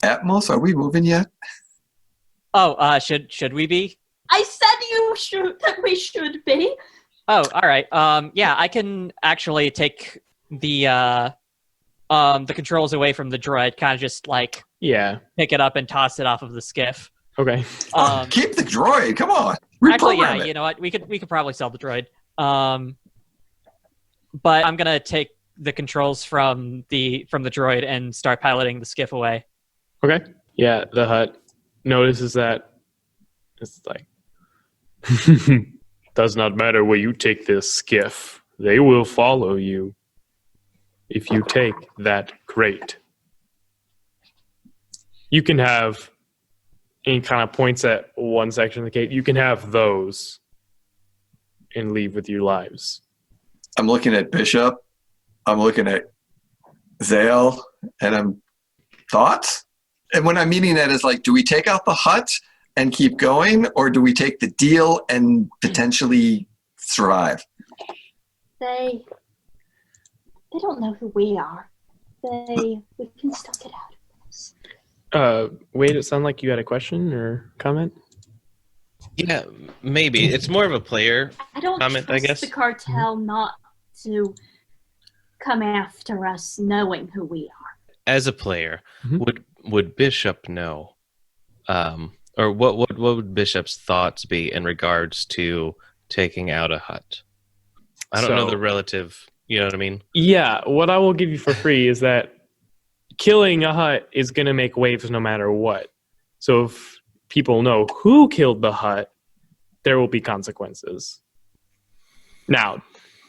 Atmos, are we moving yet? Oh, should we be? I said that we should be. Oh, all right. Yeah, I can actually take the controls away from the droid, kind of just like Yeah. pick it up and toss it off of the skiff. Okay. Keep the droid. Come on. Actually, yeah, Reprogram it. you know what? We could probably sell the droid. But I'm gonna take the controls from the droid and start piloting the skiff away. Okay. Yeah, the hut notices that it's like, does not matter where you take this skiff. They will follow you. If you take that crate, you can have, and he kind of points at one section of the gate, you can have those and leave with your lives. I'm looking at Bishop. I'm looking at Zale, and I'm thoughts. And what I'm meaning that is like, do we take out the hut and keep going, or do we take the deal and potentially survive? They don't know who we are. We can still get out of this. Wade, it sounded like you had a question or comment? Yeah, maybe. It's more of a player I don't comment, I trust guess. the cartel not to come after us knowing who we are. As a player, Mhm. would Bishop know? Or what would Bishop's thoughts be in regards to taking out a hut? I don't know So- the relative, you know what I mean? Yeah, what I will give you for free is that killing a hut is going to make waves no matter what. So if people know who killed the hut, there will be consequences. Now,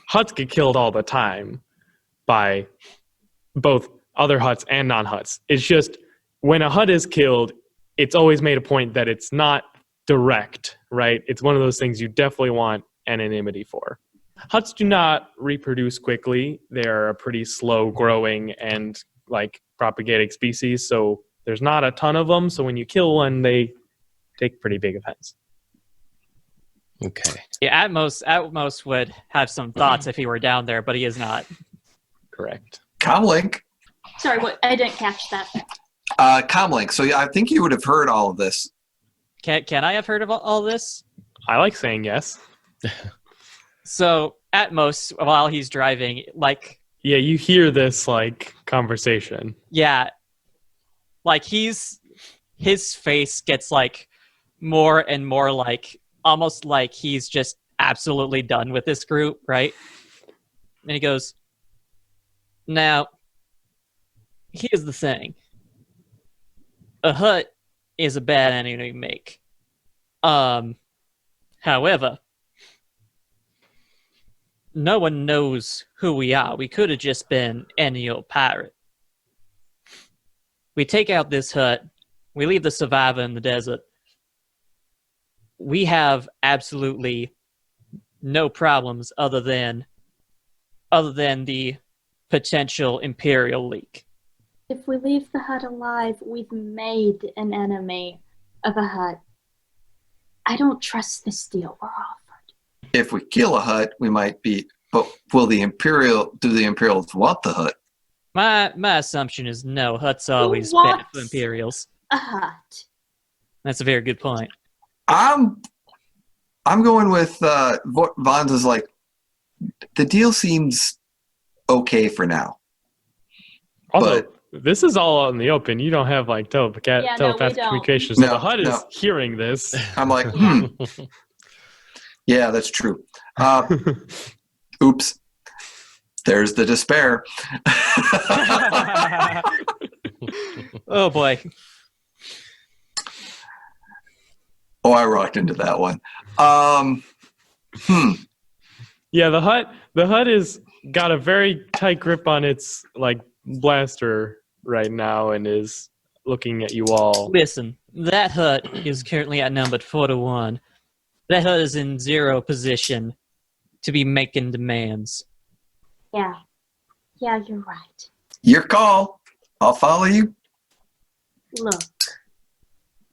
huts get killed all the time by both other huts and non-huts. It's just when a hut is killed, it's always made a point that it's not direct, right? It's one of those things you definitely want anonymity for. Huts do not reproduce quickly. They're a pretty slow growing and like propagating species, so there's not a ton of them. So when you kill one, they take pretty big offense. Okay. Yeah, Atmos would have some thoughts if he were down there, but he is not. Correct. Comlink. Sorry, what? I didn't catch that. Comlink. So I think you would have heard all of this. Can I have heard of all this? I like saying yes. So Atmos, while he's driving, like, Yeah, you hear this like conversation. yeah, like his face gets like more and more like almost like he's just absolutely done with this group, right? And he goes, now, here's the thing. A hut is a bad enemy to make. However, no one knows who we are. We could have just been any old pirate. We take out this hut. We leave the survivor in the desert. We have absolutely no problems other than the potential Imperial leak. If we leave the hut alive, we've made an enemy of a hut. I don't trust this deal we're offered. If we kill a hut, we might be. But do the Imperials want the hut? My assumption is no. Hut's always bad wants- for Imperials. A hut. That's a very good point. I'm going with Vons is like, the deal seems okay for now. Also, this is all out in the open. You don't have like telepathic don't. communication. So No, the hut is no. hearing this. I'm like, yeah, that's true. Oops. There's the despair. Oh boy. Oh, I rocked into that one. Yeah, the hut is got a very tight grip on its like blaster right now and is looking at you all. Listen, that hut is currently outnumbered 4-1. That hut is in 0 position to be making demands. Yeah. Yeah, you're right. Your call. I'll follow you. Look,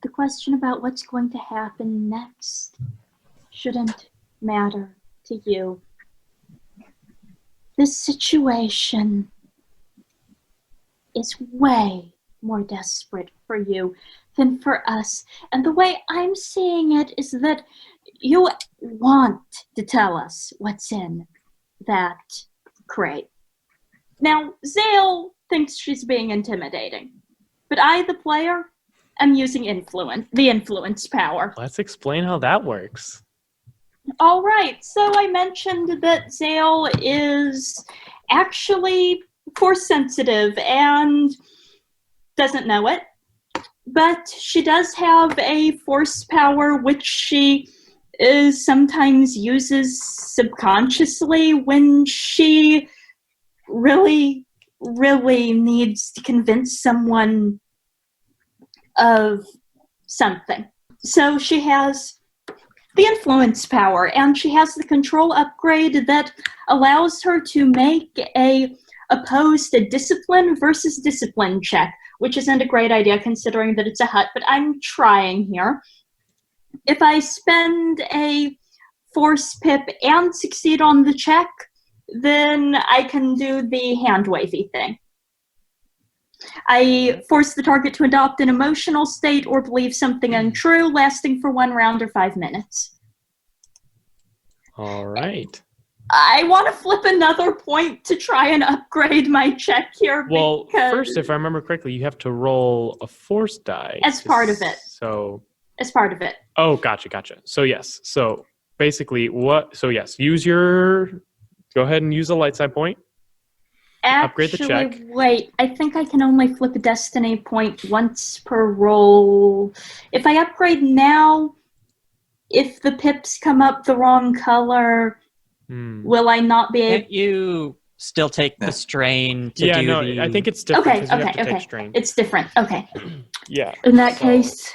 the question about what's going to happen next shouldn't matter to you. This situation is way more desperate for you than for us. And the way I'm seeing it is that you want to tell us what's in that crate. Now, Zale thinks she's being intimidating, but I, the player, am using the influence power. Let's explain how that works. All right, so I mentioned that Zale is actually force sensitive and doesn't know it. But she does have a force power which she sometimes uses subconsciously when she really, really needs to convince someone of something. So she has the influence power, and she has the control upgrade that allows her to make a opposed discipline versus discipline check, which isn't a great idea considering that it's a hut, but I'm trying here. If I spend a force pip and succeed on the check, then I can do the hand wavy thing. I force the target to adopt an emotional state or believe something untrue, lasting for 1 round or 5 minutes. All right. I want to flip another point to try and upgrade my check here. Well, because first, if I remember correctly, you have to roll a force die. As part of it. So. As part of it. Oh, gotcha. So yes. So basically, use your. Go ahead and use a light side point. Upgrade the check. Wait, I think I can only flip a destiny point once per roll. If I upgrade now, if the pips come up the wrong color, will I not be able... Can't you still take the strain to do the... I think it's different. Okay. Take strain. It's different. Okay. Yeah. In that case...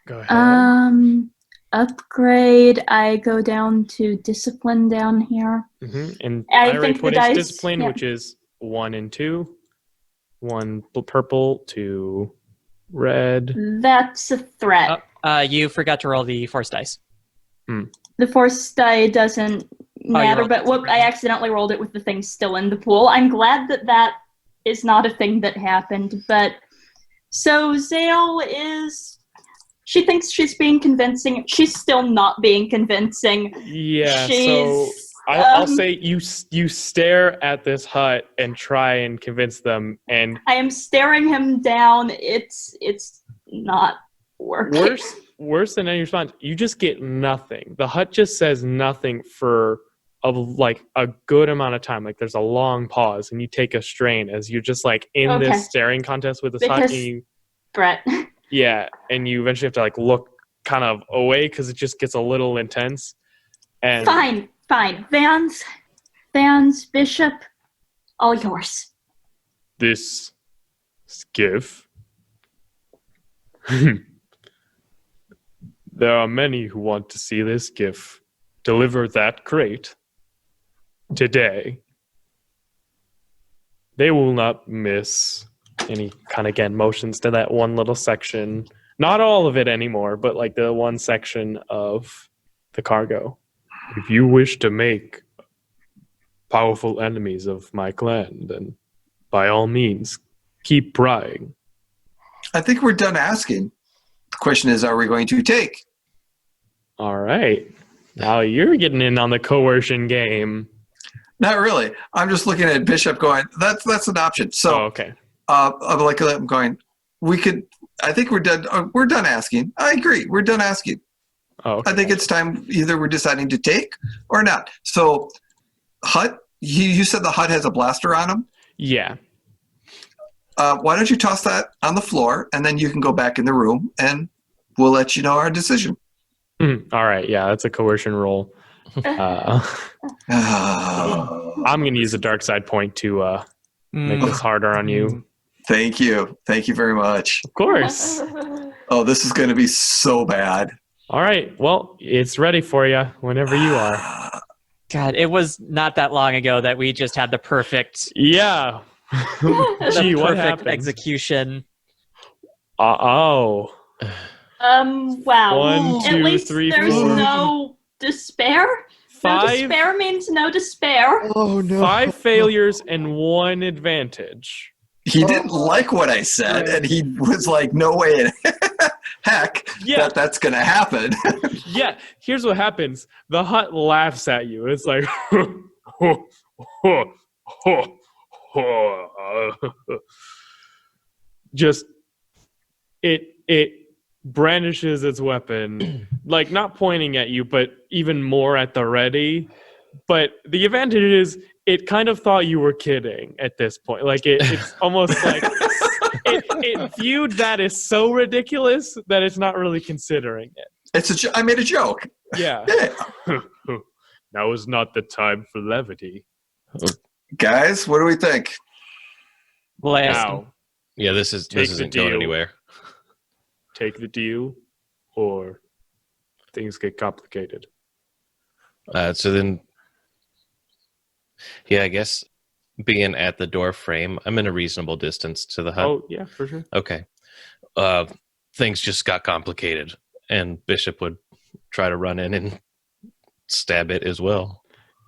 Go ahead. Upgrade, I go down to discipline down here. And I already think put the in dice, discipline, which is 1 and 2. 1 purple, 2 red. That's a threat. You forgot to roll the force dice. The force die doesn't matter, but I accidentally rolled it with the thing still in the pool. I'm glad that is not a thing that happened. But so Zale is... She thinks she's being convincing. She's still not being convincing. Yeah, so I'll say you stare at this hut and try and convince them. And I am staring him down. It's not working. Worse than any response. You just get nothing. The hut just says nothing for a good amount of time. Like there's a long pause, and you take a strain as you're just like in this staring contest with this hut. And you, Brett. Yeah, and you eventually have to like look kind of away because it just gets a little intense. And Fine. Vans, Bishop, all yours. This skiff. There are many who want to see this skiff deliver that crate today. They will not miss. And he kind of, again, motions to that one little section. Not all of it anymore, but like the one section of the cargo. If you wish to make powerful enemies of my clan, then by all means, keep prying. I think we're done asking. The question is, are we going to take? All right. Now you're getting in on the coercion game. Not really. I'm just looking at Bishop going, that's an option. So, okay. I'm going, I think we're done asking. I agree. We're done asking. Oh, okay. I think it's time either we're deciding to take or not. So, hut, you said the hut has a blaster on him? Yeah. Why don't you toss that on the floor, and then you can go back in the room, and we'll let you know our decision. All right. Yeah, that's a coercion roll. I'm going to use a dark side point to make this harder on you. Thank you. Thank you very much. Of course. Oh, this is going to be so bad. All right. Well, it's ready for you whenever you are. God, it was not that long ago that we just had the perfect... Yeah. Gee, what happened? Execution. Wow. 1, 2, At least 3, there's 4. No despair. 5. No despair means no despair. Oh, no. 5 failures and 1 advantage. He didn't like what I said, and he was like, no way in heck that's going to happen. Yeah, here's what happens. The hut laughs at you. It's like, just, it brandishes its weapon, like not pointing at you, but even more at the ready. But the advantage is it kind of thought you were kidding at this point. Like it's almost like it viewed that as so ridiculous that it's not really considering it. I made a joke. Yeah. Yeah. Now is not the time for levity. Guys, what do we think? We'll ask him. Now, Yeah, this isn't deal. going anywhere. take the deal, or things get complicated. So then, yeah, I guess being at the door frame, I'm in a reasonable distance to the hut. Oh, yeah, for sure. Okay. Things just got complicated, and Bishop would try to run in and stab it as well.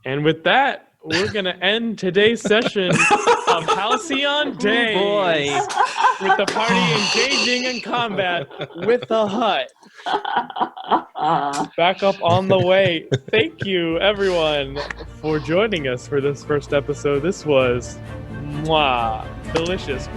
And with that, we're going to end today's session of Halcyon Days. boy. With the party engaging in combat with the hut. Back up on the way. Thank you, everyone, for joining us for this first episode. This was delicious.